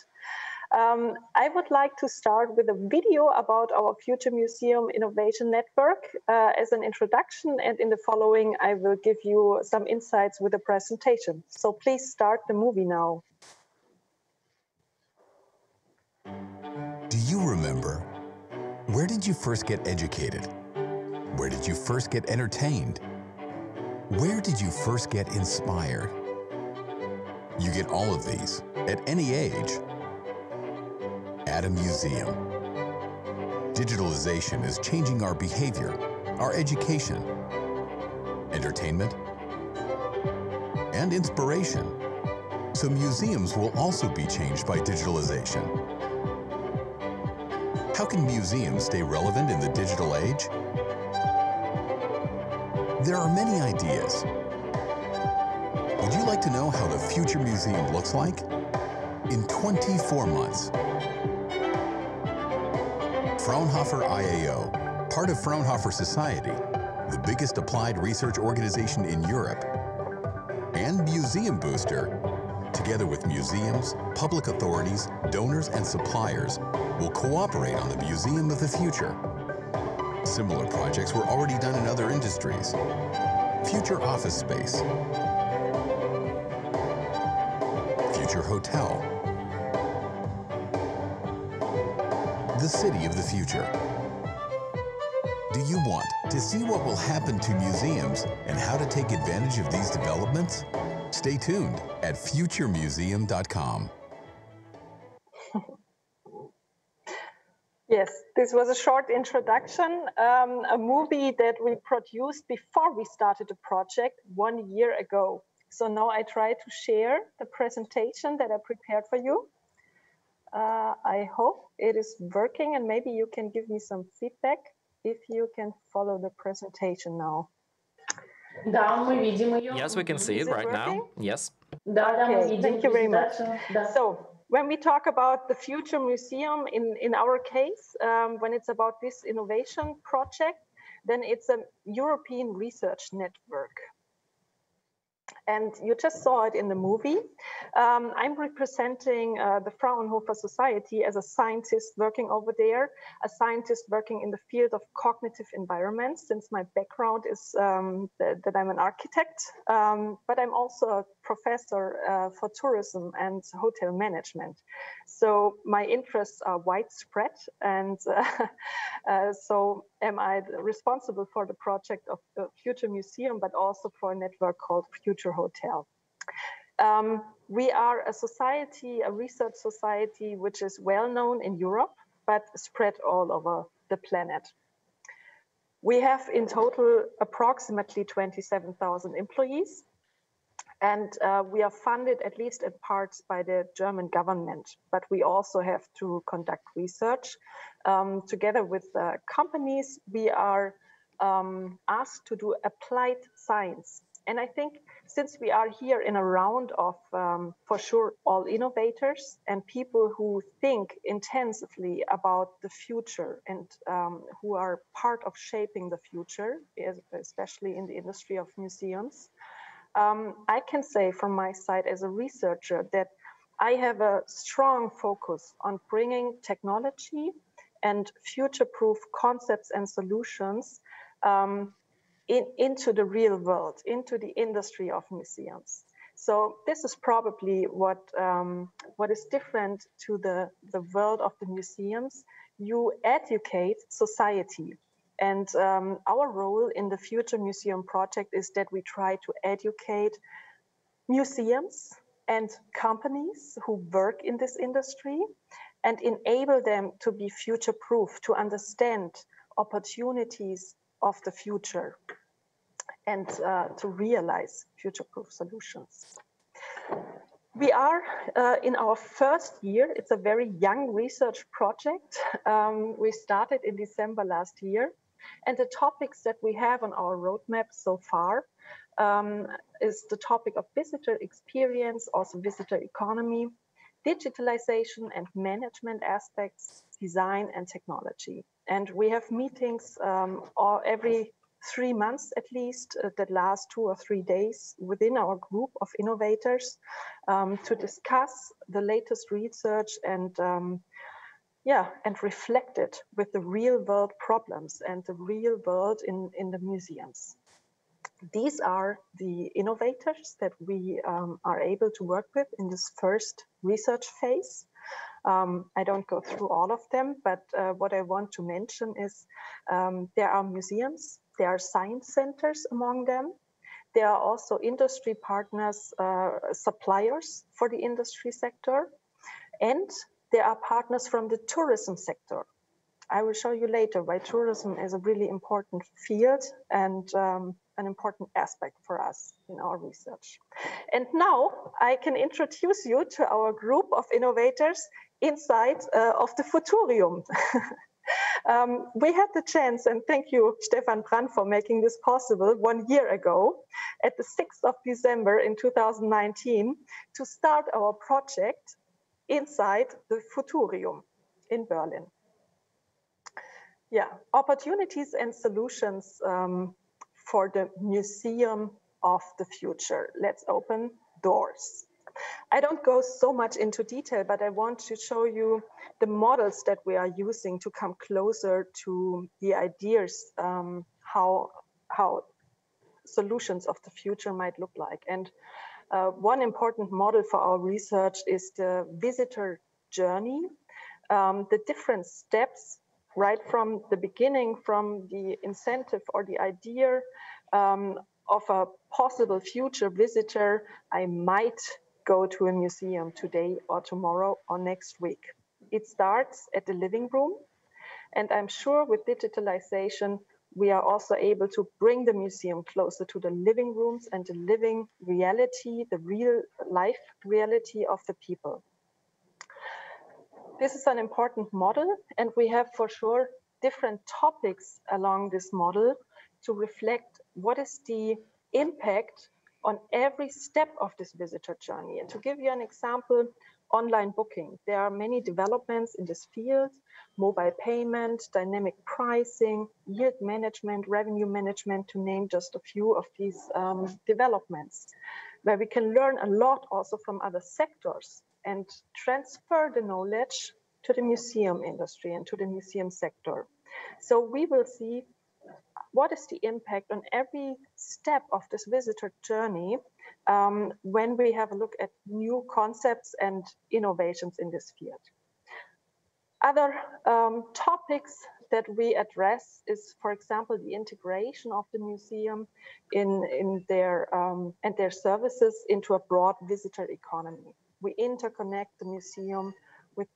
I would like to start with a video about our Future Museum Innovation Network as an introduction, and in the following I will give you some insights with a presentation. So please start the movie now. Do you remember? Where did you first get educated? Where did you first get entertained? Where did you first get inspired? You get all of these at any age. At a museum. Digitalization is changing our behavior, our education, entertainment, and inspiration. So museums will also be changed by digitalization. How can museums stay relevant in the digital age? There are many ideas. Would you like to know how the future museum looks like? In 24 months. Fraunhofer IAO, part of Fraunhofer Society, the biggest applied research organization in Europe, and Museum Booster, together with museums, public authorities, donors, and suppliers, will cooperate on the Museum of the Future. Similar projects were already done in other industries. Future office space, future hotel, the city of the future. Do you want to see what will happen to museums and how to take advantage of these developments? Stay tuned at futuremuseum.com. Yes, this was a short introduction, a movie that we produced before we started the project 1 year ago. So now I try to share the presentation that I prepared for you. I hope it is working, and maybe you can give me some feedback if you can follow the presentation now. Yes, we can see it right now. Yes. Okay, thank you very much. So when we talk about the Future Museum, in our case, when it's about this innovation project, then it's a European research network. And you just saw it in the movie. I'm representing the Fraunhofer Society as a scientist working over there, a scientist working in the field of cognitive environments, since my background is that I'm an architect, but I'm also a professor for tourism and hotel management. So my interests are widespread, and so am I responsible for the project of the Future Museum, but also for a network called Future Hotel. We are a society, a research society, which is well known in Europe, but spread all over the planet. We have in total approximately 27,000 employees, and we are funded at least in parts by the German government, but we also have to conduct research. Together with companies, we are asked to do applied science. And I think since we are here in a round of, for sure, all innovators and people who think intensively about the future and who are part of shaping the future, especially in the industry of museums, I can say from my side as a researcher that I have a strong focus on bringing technology and future-proof concepts and solutions into the real world, into the industry of museums. So this is probably what is different to the world of the museums. You educate society. And our role in the Future Museum project is that we try to educate museums and companies who work in this industry and enable them to be future-proof, to understand opportunities of the future and to realize future-proof solutions. We are in our first year. It's a very young research project. We started in December last year. And the topics that we have on our roadmap so far is the topic of visitor experience, also visitor economy, digitalization and management aspects, design and technology. And we have meetings every 3 months at least that last 2 or 3 days within our group of innovators to discuss the latest research and reflect it with the real world problems and the real world in the museums. These are the innovators that we are able to work with in this first research phase. I don't go through all of them, but what I want to mention is there are museums, there are science centers among them. There are also industry partners, suppliers for the industry sector, and there are partners from the tourism sector. I will show you later why tourism is a really important field and an important aspect for us in our research. And now I can introduce you to our group of innovators inside of the Futurium. We had the chance, and thank you, Stefan Brandt, for making this possible 1 year ago, at the 6th of December in 2019, to start our project inside the Futurium in Berlin. Yeah, opportunities and solutions for the Museum of the Future. Let's open doors. I don't go so much into detail, but I want to show you the models that we are using to come closer to the ideas how solutions of the future might look like. And one important model for our research is the visitor journey, the different steps right from the beginning, from the incentive or the idea of a possible future visitor. I might go to a museum today or tomorrow or next week. It starts at the living room. And I'm sure with digitalization, we are also able to bring the museum closer to the living rooms and the living reality, the real life reality of the people. This is an important model, and we have for sure different topics along this model to reflect what is the impact on every step of this visitor journey. And to give you an example, online booking. There are many developments in this field: mobile payment, dynamic pricing, yield management, revenue management, to name just a few of these developments, where we can learn a lot also from other sectors and transfer the knowledge to the museum industry and to the museum sector. So we will see what is the impact on every step of this visitor journey when we have a look at new concepts and innovations in this field. Other topics that we address is, for example, the integration of the museum in their services into a broad visitor economy. We interconnect the museum with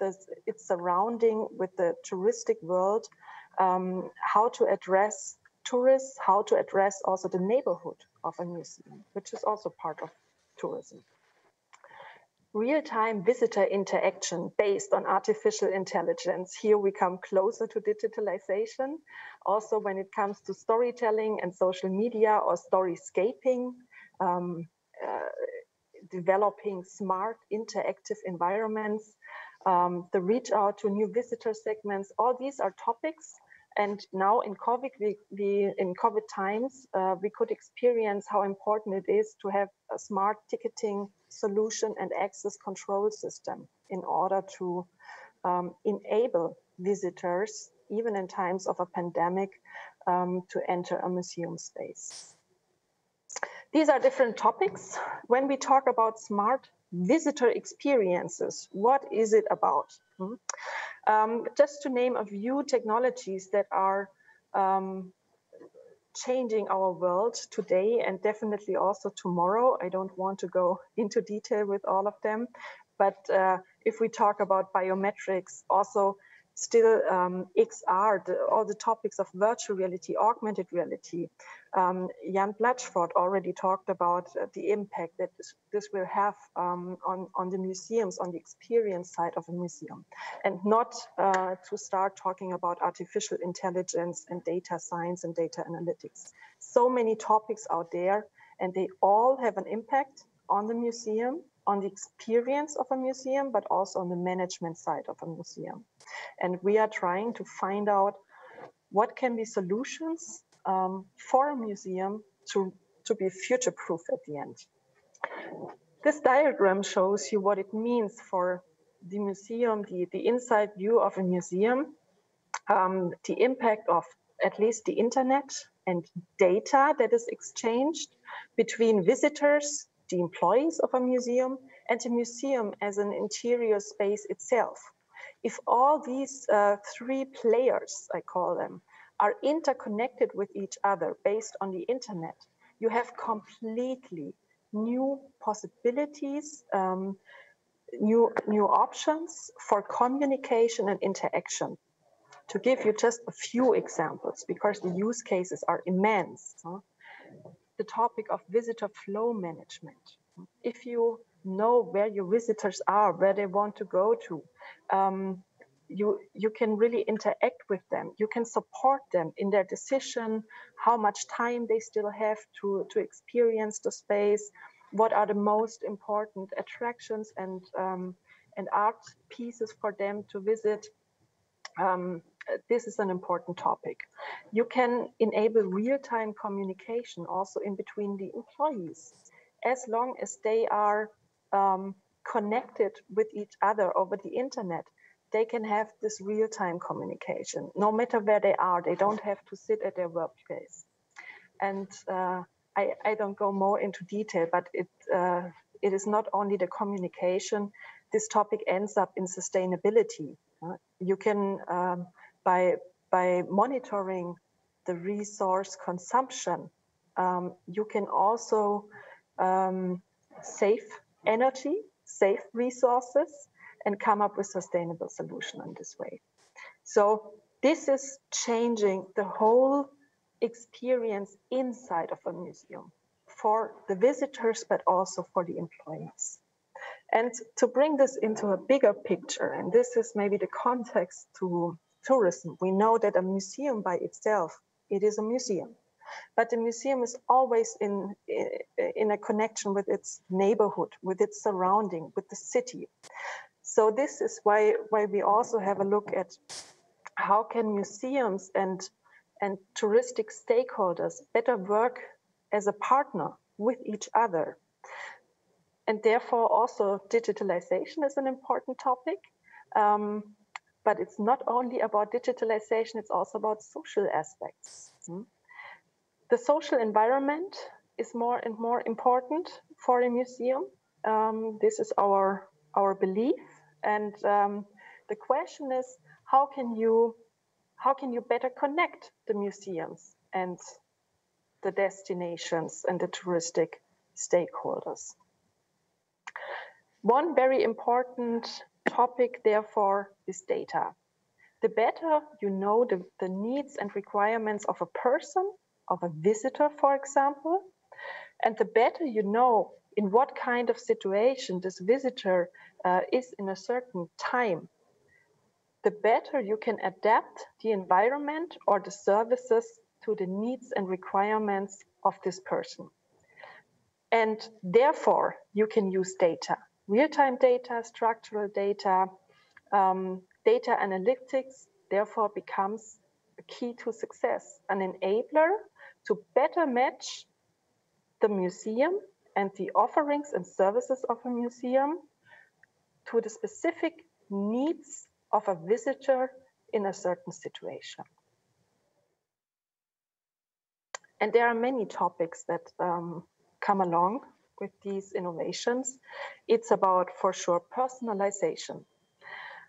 its surrounding, with the touristic world, how to address tourists, how to address also the neighborhood of a museum, which is also part of tourism. Real-time visitor interaction based on artificial intelligence. Here we come closer to digitalization. Also when it comes to storytelling and social media or storyscaping, developing smart interactive environments, the reach out to new visitor segments. All these are topics. And now in COVID times, we could experience how important it is to have a smart ticketing solution and access control system in order to enable visitors, even in times of a pandemic, to enter a museum space. These are different topics. When we talk about smart visitor experiences, what is it about? Just to name a few technologies that are changing our world today and definitely also tomorrow. I don't want to go into detail with all of them, but if we talk about biometrics, also still XR, all the topics of virtual reality, augmented reality. Jan Blatchford already talked about the impact that this will have on the museums, on the experience side of a museum, and not to start talking about artificial intelligence and data science and data analytics. So many topics out there, and they all have an impact on the museum, on the experience of a museum, but also on the management side of a museum. And we are trying to find out what can be solutions for a museum to be future-proof at the end. This diagram shows you what it means for the museum, the inside view of a museum, the impact of at least the internet and data that is exchanged between visitors, the employees of a museum, and the museum as an interior space itself. If all these three players, I call them, are interconnected with each other based on the internet, you have completely new possibilities, new options for communication and interaction. To give you just a few examples, because the use cases are immense. The topic of visitor flow management. If you know where your visitors are, where they want to go to, you can really interact with them. You can support them in their decision, how much time they still have to experience the space, what are the most important attractions and art pieces for them to visit. This is an important topic. You can enable real-time communication also in between the employees, as long as they are connected with each other over the internet. They can have this real-time communication, no matter where they are. They don't have to sit at their workplace. And I don't go more into detail, but it is not only the communication. This topic ends up in sustainability. You can, by monitoring the resource consumption, you can also save energy, save resources, and come up with sustainable solution in this way. So this is changing the whole experience inside of a museum for the visitors, but also for the employees. And to bring this into a bigger picture, and this is maybe the context to tourism, we know that a museum by itself, it is a museum. But the museum is always in a connection with its neighborhood, with its surrounding, with the city. So this is why we also have a look at how can museums and touristic stakeholders better work as a partner with each other. And therefore also digitalization is an important topic. But it's not only about digitalization, it's also about social aspects. The social environment is more and more important for a museum. This is our belief. And the question is, how can you better connect the museums and the destinations and the touristic stakeholders? One very important topic, therefore, is data. The better you know the needs and requirements of a person, of a visitor, for example, and the better you know in what kind of situation this visitor is in a certain time, the better you can adapt the environment or the services to the needs and requirements of this person. And therefore, you can use data. Real-time data, structural data, data analytics, therefore becomes a key to success, an enabler to better match the museum and the offerings and services of a museum to the specific needs of a visitor in a certain situation. And there are many topics that come along with these innovations. It's about, for sure, personalization.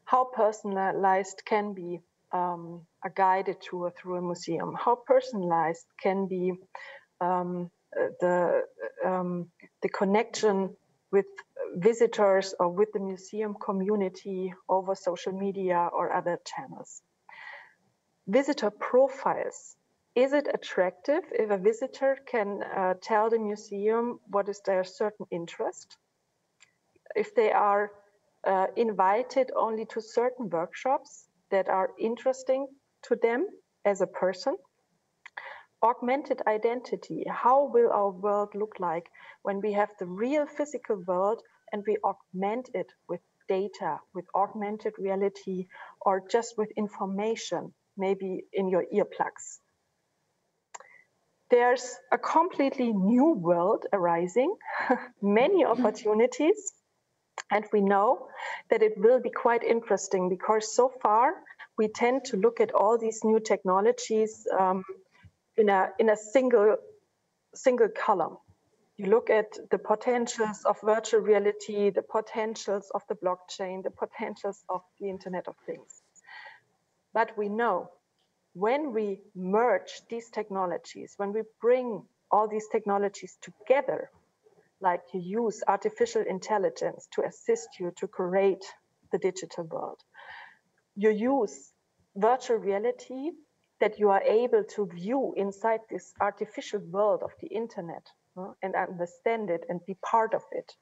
How personalized can be a guided tour through a museum? How personalized can be the connection with visitors or with the museum community over social media or other channels? Visitor profiles. Is it attractive if a visitor can tell the museum what is their certain interest? If they are invited only to certain workshops that are interesting to them as a person? Augmented identity. How will our world look like when we have the real physical world and we augment it with data, with augmented reality, or just with information, maybe in your earplugs? There's a completely new world arising, many opportunities, and we know that it will be quite interesting because so far we tend to look at all these new technologies in a single column. You look at the potentials of virtual reality, the potentials of the blockchain, the potentials of the Internet of Things. But we know when we merge these technologies, when we bring all these technologies together, like you use artificial intelligence to assist you to create the digital world, you use virtual reality that you are able to view inside this artificial world of the internet and understand it and be part of it.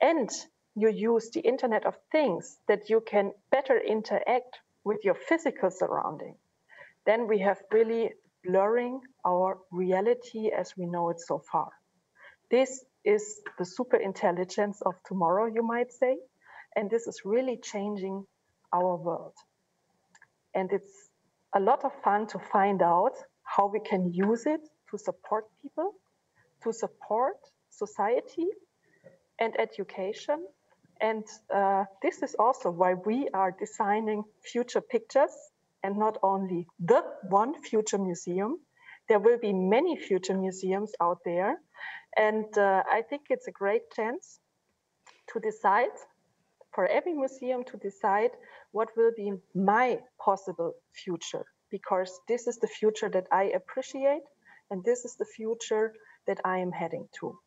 And you use the Internet of Things that you can better interact with your physical surrounding. Then we have really blurring our reality as we know it so far. This is the super intelligence of tomorrow, you might say, and this is really changing our world. And it's a lot of fun to find out how we can use it to support people, to support society and education. And this is also why we are designing future pictures, and not only the one future museum. There will be many future museums out there. And I think it's a great chance to decide, for every museum to decide what will be my possible future, because this is the future that I appreciate, and this is the future that I am heading to.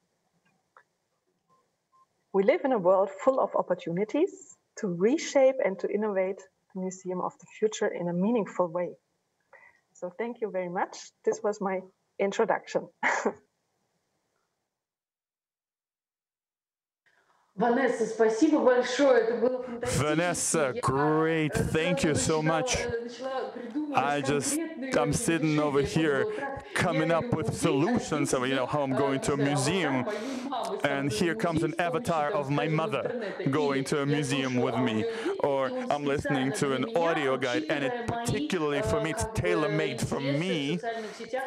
We live in a world full of opportunities to reshape and to innovate the Museum of the Future in a meaningful way. So thank you very much. This was my introduction. Vanessa, great. Thank you so much. I'm sitting over here coming up with solutions of, how I'm going to a museum. And here comes an avatar of my mother going to a museum with me. Or I'm listening to an audio guide, and it particularly for me, it's tailor-made for me,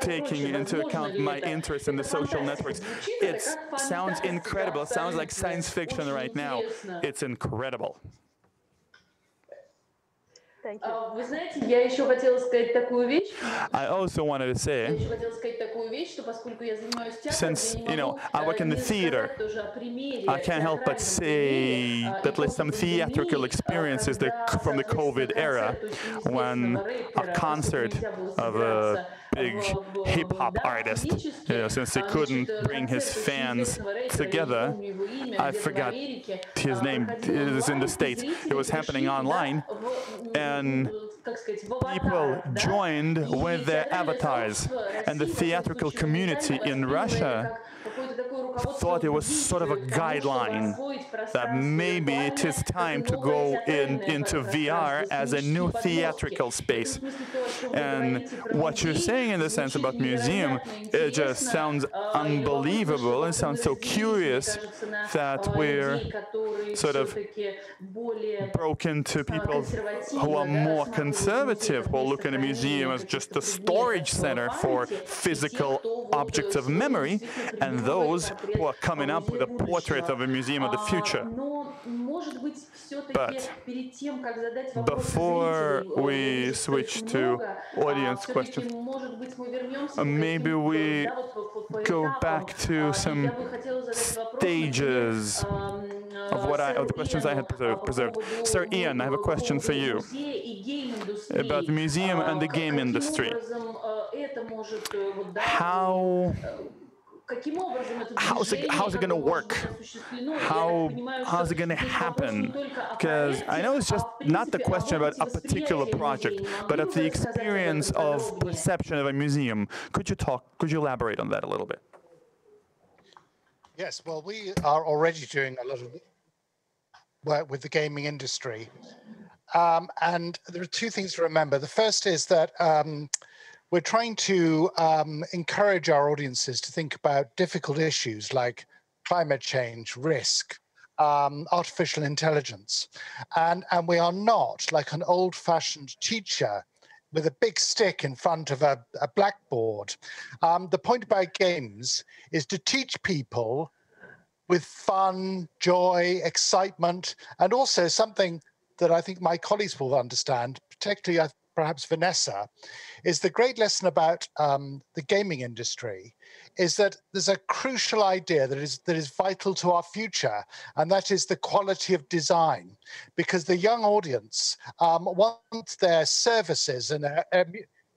taking into account my interest in the social networks. It sounds incredible. It sounds like science fiction right now. It's incredible. Thank you. I also wanted to say, since, I work in the theater, I can't help but say that at least some theatrical experiences from the COVID era, when a concert of a big hip-hop artist, since he couldn't bring his fans together, I forgot his name, it is in the States, it was happening online, and people joined with their avatars, and the theatrical community in Russia thought it was sort of a guideline that maybe it is time to go into VR as a new theatrical space. And what you're saying in the sense about museum, it just sounds unbelievable and sounds so curious that we're sort of broken to people who are more conservative, who look at a museum as just a storage center for physical objects of memory, and those those who are coming up with a portrait of a museum of the future. But before we switch to audience questions, maybe we go back to some stages of the questions I had preserved. Sir Ian, I have a question for you about the museum and the game industry. How's it going to work? How's it going to happen? Because I know it's just not the question about a particular project, but of the experience of perception of a museum. Could you elaborate on that a little bit? Yes, well, we are already doing a lot of work with the gaming industry. And there are two things to remember. The first is that we're trying to encourage our audiences to think about difficult issues like climate change, risk, artificial intelligence. And we are not like an old-fashioned teacher with a big stick in front of a blackboard. The point about games is to teach people with fun, joy, excitement, and also something that I think my colleagues will understand, particularly perhaps Vanessa, is the great lesson about the gaming industry is that there's a crucial idea that is vital to our future, and that is the quality of design. Because the young audience want their services and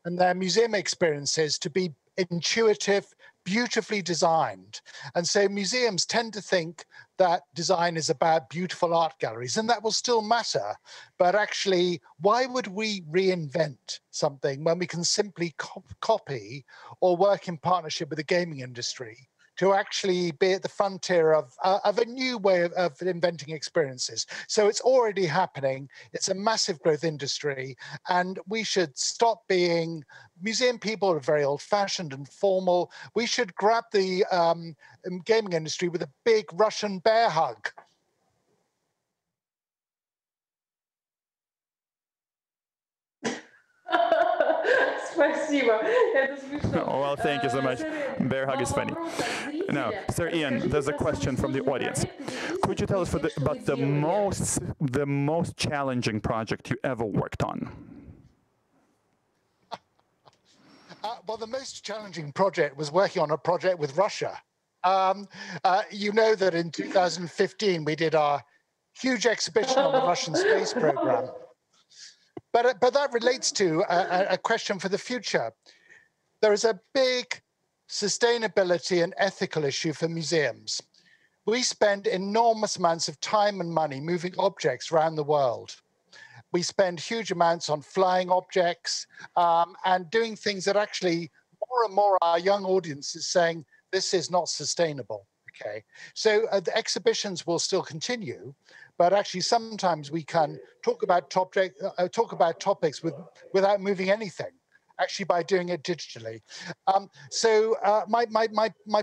their museum experiences to be intuitive, beautifully designed. And so museums tend to think that design is about beautiful art galleries, and that will still matter. But actually, why would we reinvent something when we can simply copy or work in partnership with the gaming industry to actually be at the frontier of a new way of inventing experiences? So it's already happening. It's a massive growth industry, and we should stop being museum people are very old-fashioned and formal. We should grab the gaming industry with a big Russian bear hug. Oh, well, thank you so much. Bear hug is funny. Now, Sir Ian, there's a question from the audience. Could you tell us about the most challenging project you ever worked on? Well, the most challenging project was working on a project with Russia. You know that in 2015 we did our huge exhibition on the Russian space program. But that relates to a question for the future. There is a big sustainability and ethical issue for museums. We spend enormous amounts of time and money moving objects around the world. We spend huge amounts on flying objects and doing things that actually more and more our young audience is saying, this is not sustainable. Okay, so the exhibitions will still continue, but actually sometimes we can talk about topics without moving anything, actually by doing it digitally. So my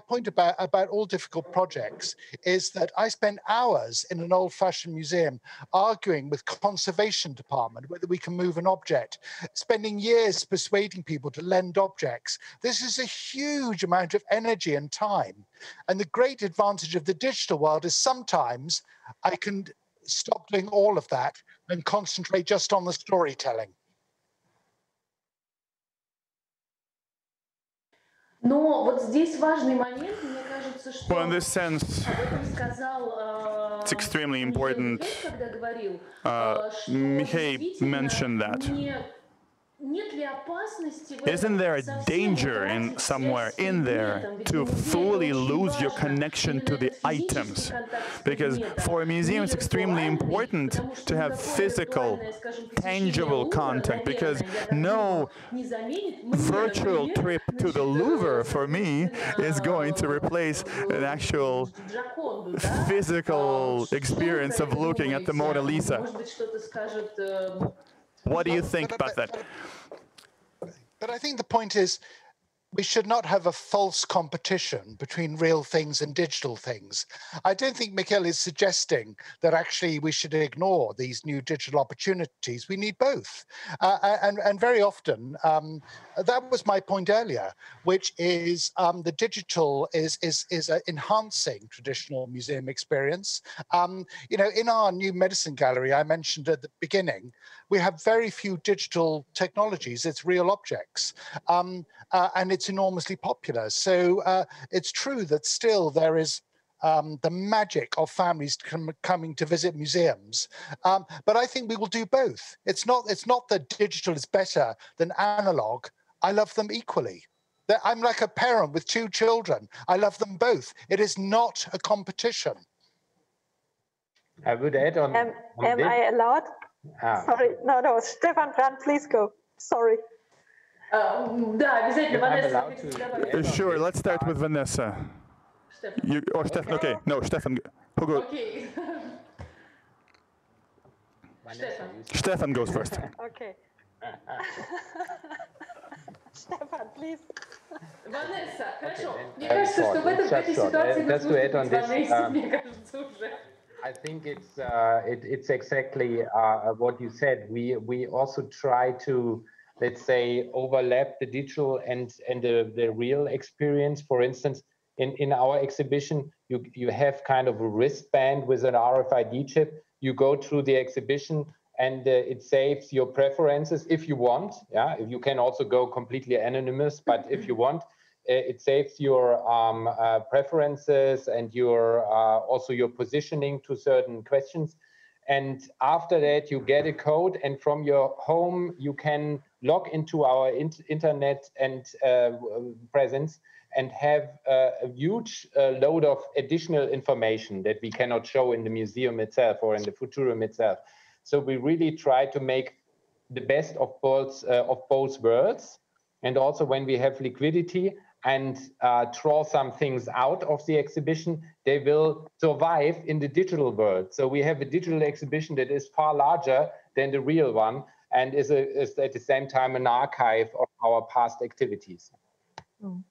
point about all difficult projects is that I spend hours in an old-fashioned museum arguing with conservation department whether we can move an object, spending years persuading people to lend objects. This is a huge amount of energy and time. And the great advantage of the digital world is sometimes I can stop doing all of that and concentrate just on the storytelling. Well, in this sense, it's extremely important. Mihai mentioned that. Isn't there a danger somewhere in there to fully lose your connection to the items? Because for a museum, it's extremely important to have physical, tangible contact, because no virtual trip to the Louvre, for me, is going to replace an actual physical experience of looking at the Mona Lisa. What do you think about that? But I think the point is, we should not have a false competition between real things and digital things. I don't think Mikhail is suggesting that actually we should ignore these new digital opportunities. We need both. And very often, that was my point earlier, which is the digital is enhancing traditional museum experience. You know, in our new medicine gallery, I mentioned at the beginning, we have very few digital technologies. It's real objects. And it's enormously popular. So it's true that still there is the magic of families coming to visit museums. But I think we will do both. It's not that digital is better than analog. I love them equally. I'm like a parent with 2 children. I love them both. It is not a competition. I would add on. Am I allowed? Sorry, no, Stefan Brandt, please go. Sorry. Да, обязательно, Vanessa. Sure, let's start with Vanessa. Or Stefan, okay. No, Stefan. Who goes? Okay. Stefan goes first. Okay. Stefan, please. Vanessa, хорошо. Мне кажется, что в этой ситуации мы слушаем Vanessa, мне кажется, уже. I think it's exactly what you said. We also try to, let's say, overlap the digital and the real experience. For instance, in our exhibition, you have kind of a wristband with an RFID chip. You go through the exhibition and it saves your preferences if you want. Yeah, you can also go completely anonymous, but if you want, it saves your preferences and your also your positioning to certain questions. And after that, you get a code, and from your home, you can log into our internet and presence and have a huge load of additional information that we cannot show in the museum itself or in the Futurium itself. So we really try to make the best of both worlds. And also when we have liquidity and draw some things out of the exhibition, they will survive in the digital world. So we have a digital exhibition that is far larger than the real one and is at the same time an archive of our past activities. Mm.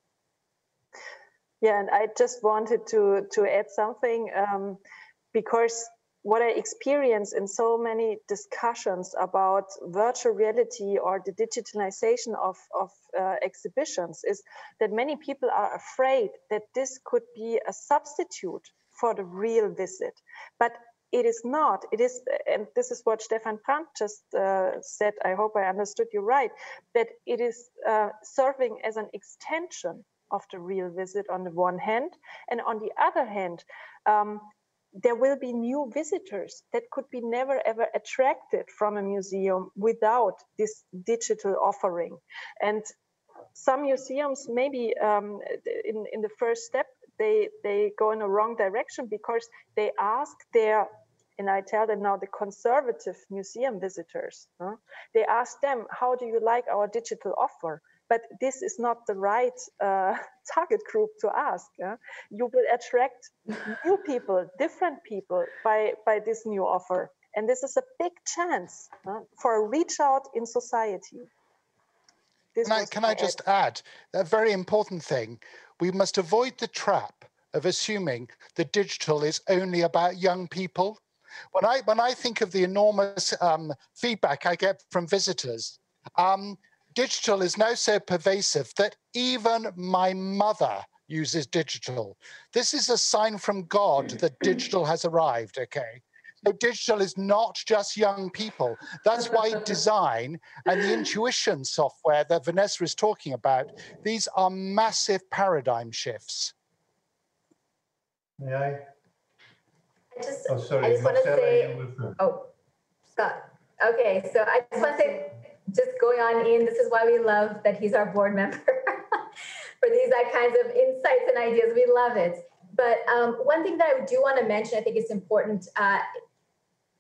Yeah, and I just wanted to add something because what I experience in so many discussions about virtual reality or the digitalization of exhibitions is that many people are afraid that this could be a substitute for the real visit. But it is not. It is, and this is what Stefan Brandt just said, I hope I understood you right, that it is serving as an extension of the real visit on the one hand, and on the other hand, there will be new visitors that could be never ever attracted from a museum without this digital offering. And some museums maybe in the first step, they go in a wrong direction because they ask their, and I tell them now, the conservative museum visitors, they ask them, how do you like our digital offer? But this is not the right target group to ask. You will attract new people, different people by this new offer. And this is a big chance for a reach out in society. Can I just add a very important thing? We must avoid the trap of assuming that digital is only about young people. When I think of the enormous feedback I get from visitors, digital is now so pervasive that even my mother uses digital. This is a sign from God that digital has arrived, okay? So digital is not just young people. That's why design and the intuition software that Vanessa is talking about, these are massive paradigm shifts. May I? I just want to say, Scott. Okay, so I just want to say, just going on in, this is why we love that he's our board member for these kinds of insights and ideas. We love it. But one thing that I do want to mention, I think it's important,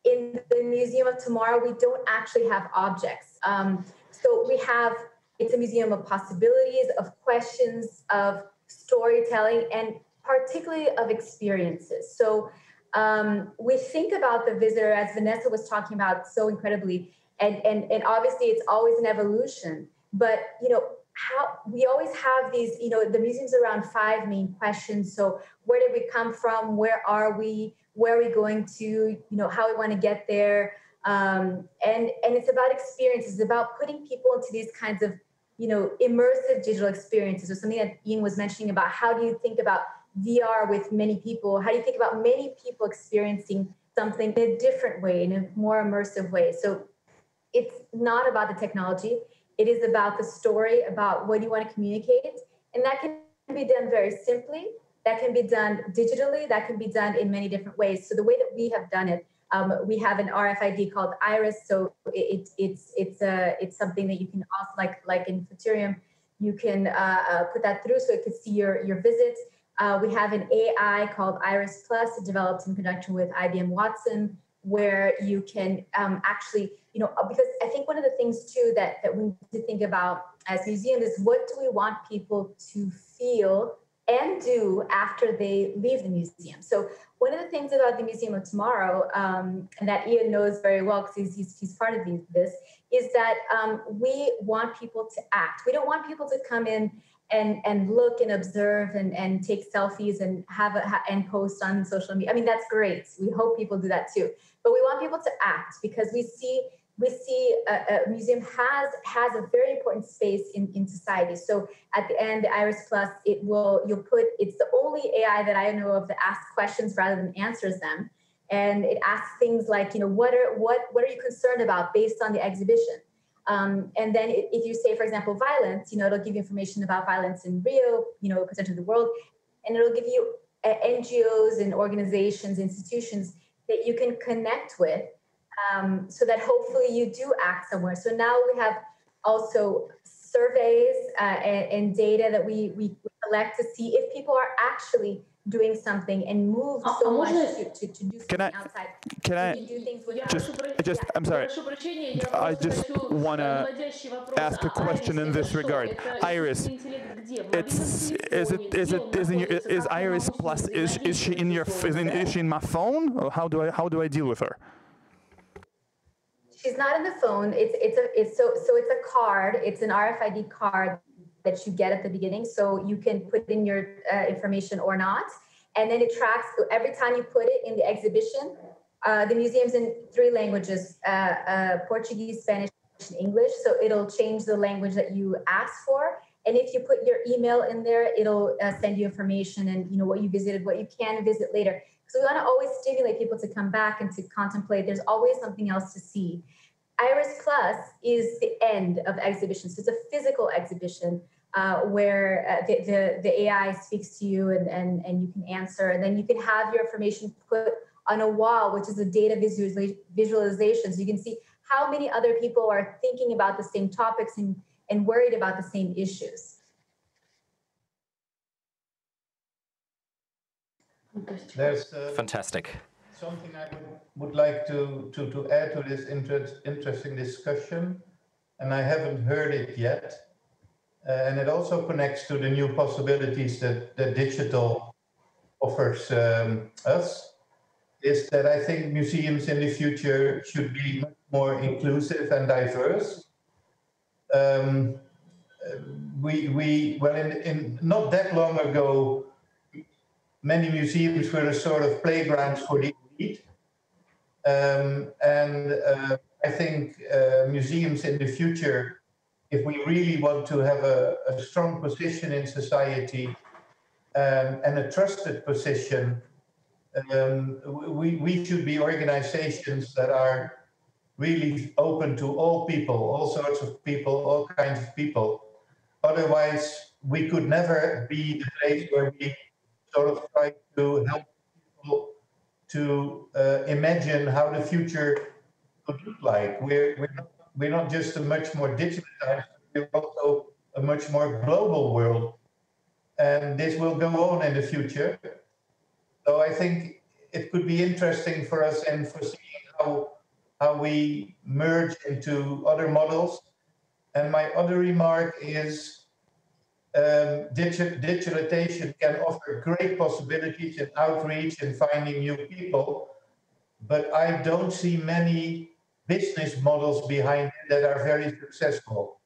in the Museum of Tomorrow, we don't actually have objects. So it's a museum of possibilities, of questions, of storytelling, and particularly of experiences. So we think about the visitor, as Vanessa was talking about so incredibly, and obviously it's always an evolution, but how we always have these, the museum's around 5 main questions. So where did we come from? Where are we? Where are we going to? How we want to get there. And it's about experiences. It's about putting people into these kinds of, immersive digital experiences, or something that Ian was mentioning about. How do you think about VR with many people? How do you think about many people experiencing something in a different way, in a more immersive way? So it's not about the technology. It is about the story, about what you want to communicate. And that can be done very simply. That can be done digitally. That can be done in many different ways. So the way that we have done it, we have an RFID called Iris. So it's something that you can also, like in Futurium, you can put that through so it could see your visits. We have an AI called Iris Plus, developed in conjunction with IBM Watson, where you can actually, because I think one of the things too that we need to think about as museums is, what do we want people to feel and do after they leave the museum? So one of the things about the Museum of Tomorrow, and that Ian knows very well because he's part of this, is that we want people to act. We don't want people to come in and look and observe and take selfies and and post on social media. I mean, that's great. We hope people do that too. But we want people to act, because we see a museum has a very important space in society. So at the end, the Iris Plus, it's the only AI that I know of that asks questions rather than answers them. And it asks things like, what are you concerned about based on the exhibition? And then if you say, for example, violence, it'll give you information about violence in Rio, potentially the world, and it'll give you NGOs and organizations, institutions that you can connect with, so that hopefully you do act somewhere. So now we have also surveys and data that we collect to see if people are actually doing something and move so much to do something outside. I'm sorry. I just want to ask a question in this regard. Iris, is Iris Plus, is she in is she in my phone, or how do I deal with her? She's not in the phone. It's a card. It's an RFID card that you get at the beginning, so you can put in your information or not, and then it tracks every time you put it in the exhibition. The museum's in 3 languages: Portuguese, Spanish, and English. So it'll change the language that you ask for, and if you put your email in there, it'll send you information and what you visited, what you can visit later. So we want to always stimulate people to come back and to contemplate. There's always something else to see. Iris Plus is the end of exhibitions. So it's a physical exhibition where the AI speaks to you and you can answer. And then you can have your information put on a wall, which is a data visualization. So you can see how many other people are thinking about the same topics and worried about the same issues. There's fantastic. Something I would like to add to this interesting discussion, and I haven't heard it yet. And it also connects to the new possibilities that digital offers us, is that I think museums in the future should be much more inclusive and diverse. In not that long ago, many museums were a sort of playgrounds for the elite. I think museums in the future, if we really want to have a strong position in society and a trusted position, we should be organizations that are really open to all people, all sorts of people, all kinds of people. Otherwise, we could never be the place where we sort of try to help people to imagine how the future could look like. We're not just a much more digitalized, we're also a much more global world. And this will go on in the future. So I think it could be interesting for us and for seeing how we merge into other models. And my other remark is digitalization can offer great possibilities in outreach and finding new people, but I don't see many business models behind it that are very successful.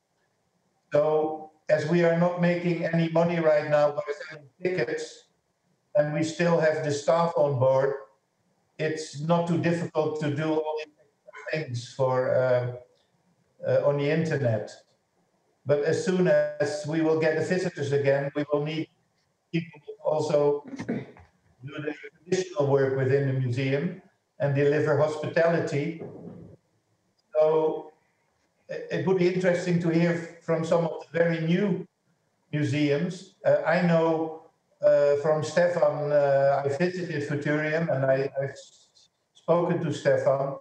So as we are not making any money right now by selling tickets, and we still have the staff on board, it's not too difficult to do all these things for on the internet. But as soon as we will get the visitors again, we will need people also do the traditional work within the museum and deliver hospitality. So it would be interesting to hear from some of the very new museums. I know from Stefan, I visited Futurium and I've spoken to Stefan.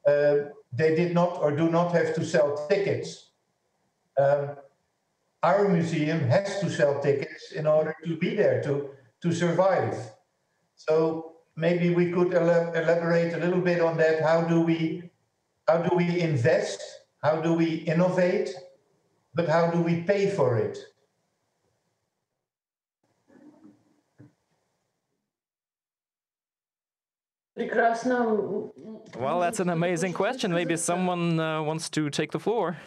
They did not or do not have to sell tickets. Our museum has to sell tickets in order to be there, to survive. So maybe we could elaborate a little bit on that. How do we invest? How do we innovate? But how do we pay for it? Well, that's an amazing question. Maybe someone wants to take the floor.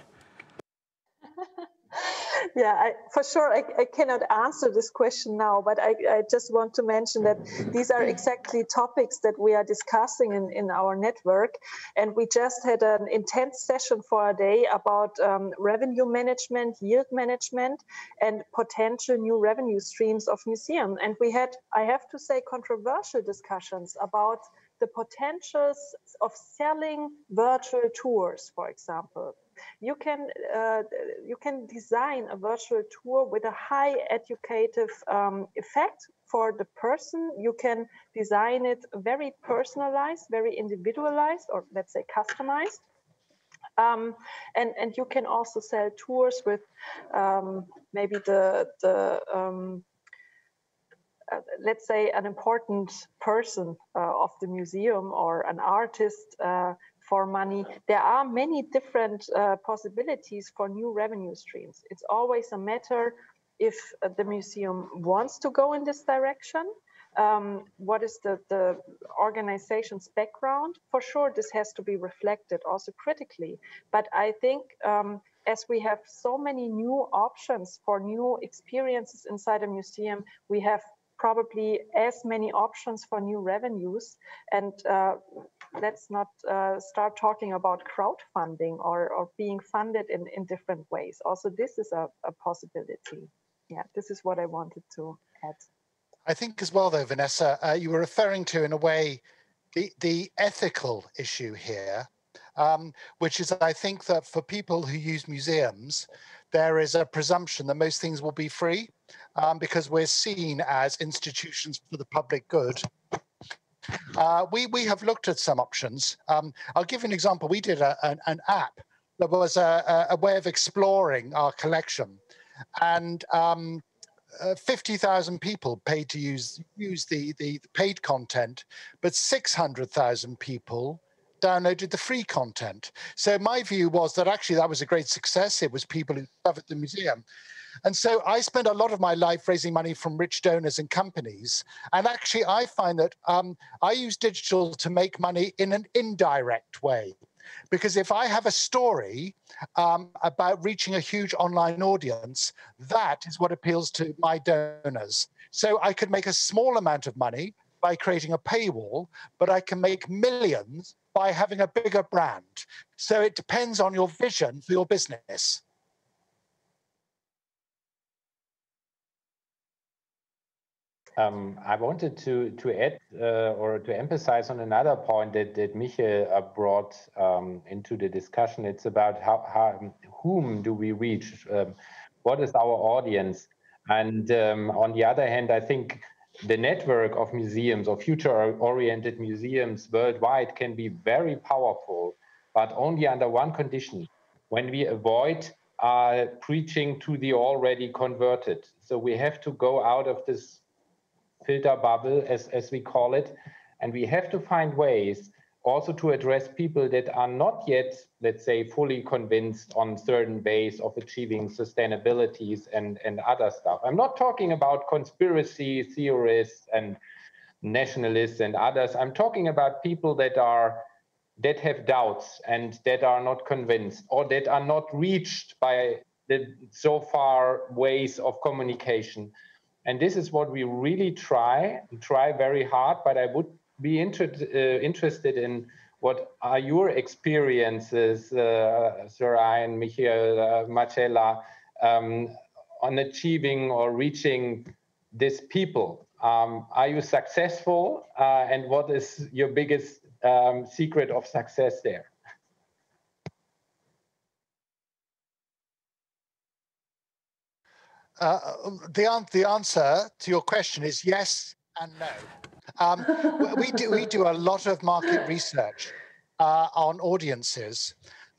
Yeah, for sure, I cannot answer this question now, but I just want to mention that these are exactly topics that we are discussing in our network. And we just had an intense session for a day about revenue management, yield management, and potential new revenue streams of museum. And we had, I have to say, controversial discussions about the potentials of selling virtual tours, for example. You can design a virtual tour with a high educative effect for the person. You can design it very personalized, very individualized, or let's say customized. And you can also sell tours with maybe let's say an important person of the museum or an artist for money. There are many different possibilities for new revenue streams. It's always a matter if the museum wants to go in this direction. What is the organization's background? For sure, this has to be reflected also critically. But I think as we have so many new options for new experiences inside a museum, we have probably as many options for new revenues. And let's not start talking about crowdfunding or being funded in different ways. Also, this is a possibility. Yeah, this is what I wanted to add. I think as well, though, Vanessa, you were referring to, in a way, the ethical issue here, which is, I think, that for people who use museums, there is a presumption that most things will be free because we're seen as institutions for the public good. We have looked at some options. I'll give you an example. We did an app that was a way of exploring our collection, and 50,000 people paid to use the paid content, but 600,000 people downloaded the free content. So my view was that actually that was a great success. It was people who discovered the museum. And so I spent a lot of my life raising money from rich donors and companies. And actually, I find that I use digital to make money in an indirect way. Because if I have a story about reaching a huge online audience, that is what appeals to my donors. So I could make a small amount of money by creating a paywall, but I can make millions by having a bigger brand. So it depends on your vision for your business. I wanted to add or to emphasize on another point that Michael brought into the discussion. It's about whom do we reach? What is our audience? And on the other hand, I think the network of museums or future-oriented museums worldwide can be very powerful, but only under one condition: when we avoid preaching to the already converted. So we have to go out of this filter bubble, as we call it, and we have to find ways also to address people that are not yet, let's say, fully convinced on certain ways of achieving sustainabilities and other stuff. I'm not talking about conspiracy theorists and nationalists and others. I'm talking about people that have doubts and that are not convinced, or that are not reached by the so far ways of communication. And this is what we really try very hard, but I would be interested in what are your experiences, Zoran, Michael, Marcella, on achieving or reaching these people. Are you successful? And what is your biggest secret of success there? The answer to your question is yes and no. We do a lot of market research on audiences,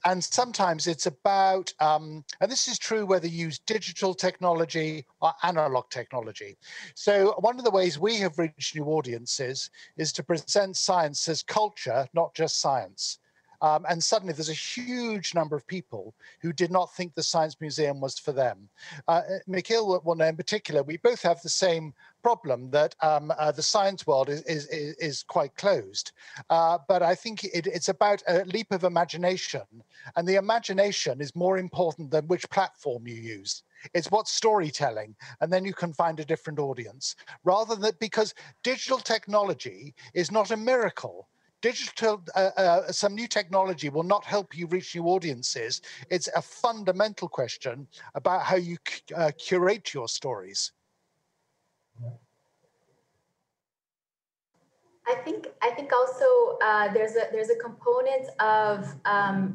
and sometimes it's about, and this is true whether you use digital technology or analog technology. So one of the ways we have reached new audiences is to present science as culture, not just science. And suddenly there's a huge number of people who did not think the Science Museum was for them. Mikhail will know in particular, we both have the same problem that the science world is quite closed. But I think it's about a leap of imagination. And the imagination is more important than which platform you use. It's what storytelling, and then you can find a different audience. Rather than because digital technology is not a miracle. Digital, some new technology will not help you reach new audiences. It's a fundamental question about how you curate your stories. I think also there's a component of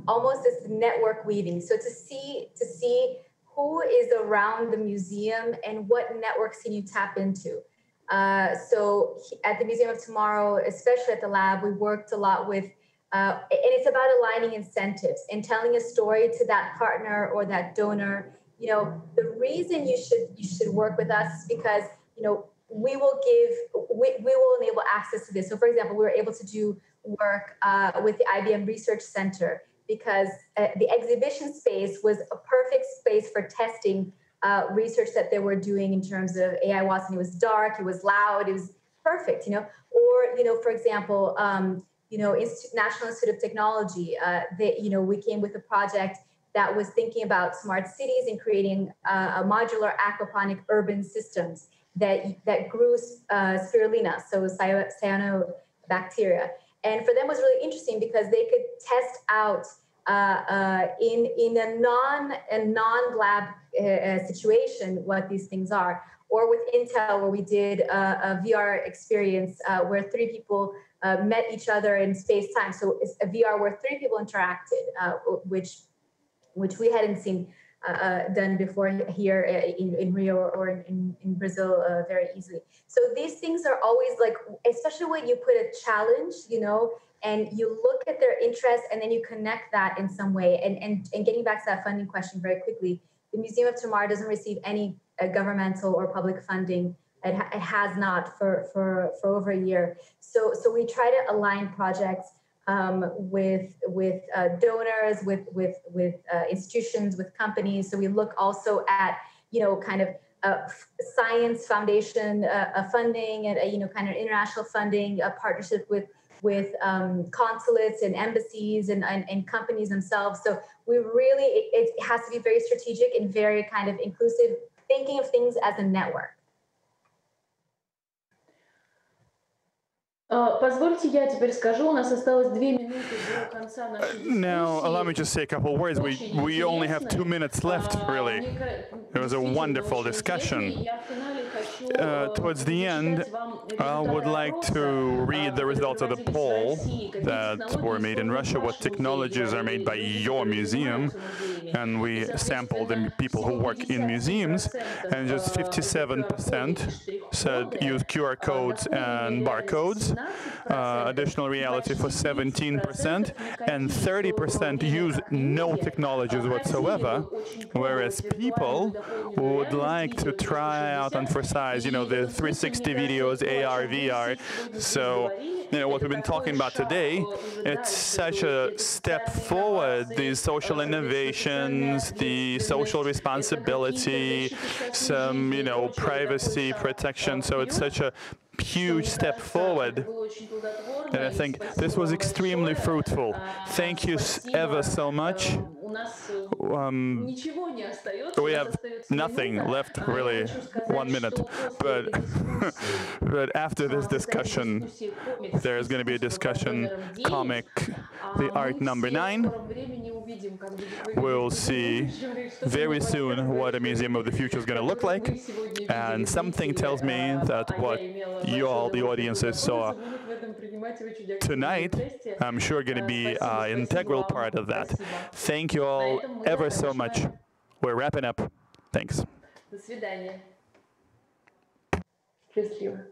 almost this network weaving. So to see who is around the museum and what networks can you tap into. So at the Museum of Tomorrow, especially at the lab, we worked a lot with, and it's about aligning incentives and telling a story to that partner or that donor. You know, the reason you should work with us is because, you know, we will enable access to this. So for example, we were able to do work with the IBM Research Center because the exhibition space was a perfect space for testing research that they were doing in terms of AI Watson. It was dark, it was loud, it was perfect, you know. Or, you know, for example, you know, National Institute of Technology, we came with a project that was thinking about smart cities and creating a modular aquaponic urban systems that grew spirulina, so cyanobacteria. And for them it was really interesting because they could test out in a non-lab situation what these things are. Or with Intel, where we did a VR experience where 3 people met each other in space-time. So it's a VR where 3 people interacted, which we hadn't seen done before here in Rio or in Brazil very easily. So these things are always like, especially when you put a challenge, you know, and you look at their interests and then you connect that in some way. And getting back to that funding question very quickly, the Museum of Tomorrow doesn't receive any governmental or public funding. It has not for over a year. So we try to align projects with donors, with institutions, with companies. So we look also at, you know, kind of science foundation funding and, you know, kind of international funding, a partnership with consulates and embassies and companies themselves. So we really, it has to be very strategic and very kind of inclusive, thinking of things as a network. Позвольте, я теперь скажу, у нас осталось 2 минуты до конца нашей дискуссии. Now, allow me to say a couple of words. We only have 2 minutes left, really. It was a wonderful discussion. Towards the end, I would like to read the results of the poll that were made in Russia, what technologies are made by your museum. And we sampled the people who work in museums, and just 57% said use QR codes and barcodes. Additional reality for 17%, and 30% use no technologies whatsoever, whereas people would like to try out and for size, you know, the 360 videos, AR, VR. So, you know, what we've been talking about today, it's such a step forward, these social innovations, the social responsibility, some, you know, privacy protection. So it's such a huge step forward, and I think this was extremely fruitful. Thank you ever so much. we have nothing left, really, 1 minute. But, but after this discussion, there's going to be a discussion, comic, the art number 9. We'll see very soon what a Museum of the Future is going to look like. And something tells me that what you all, the audiences, saw tonight, I'm sure going to be an integral part of that. Thank you all ever so much. We're wrapping up. Thanks. До свидания. Счастливо.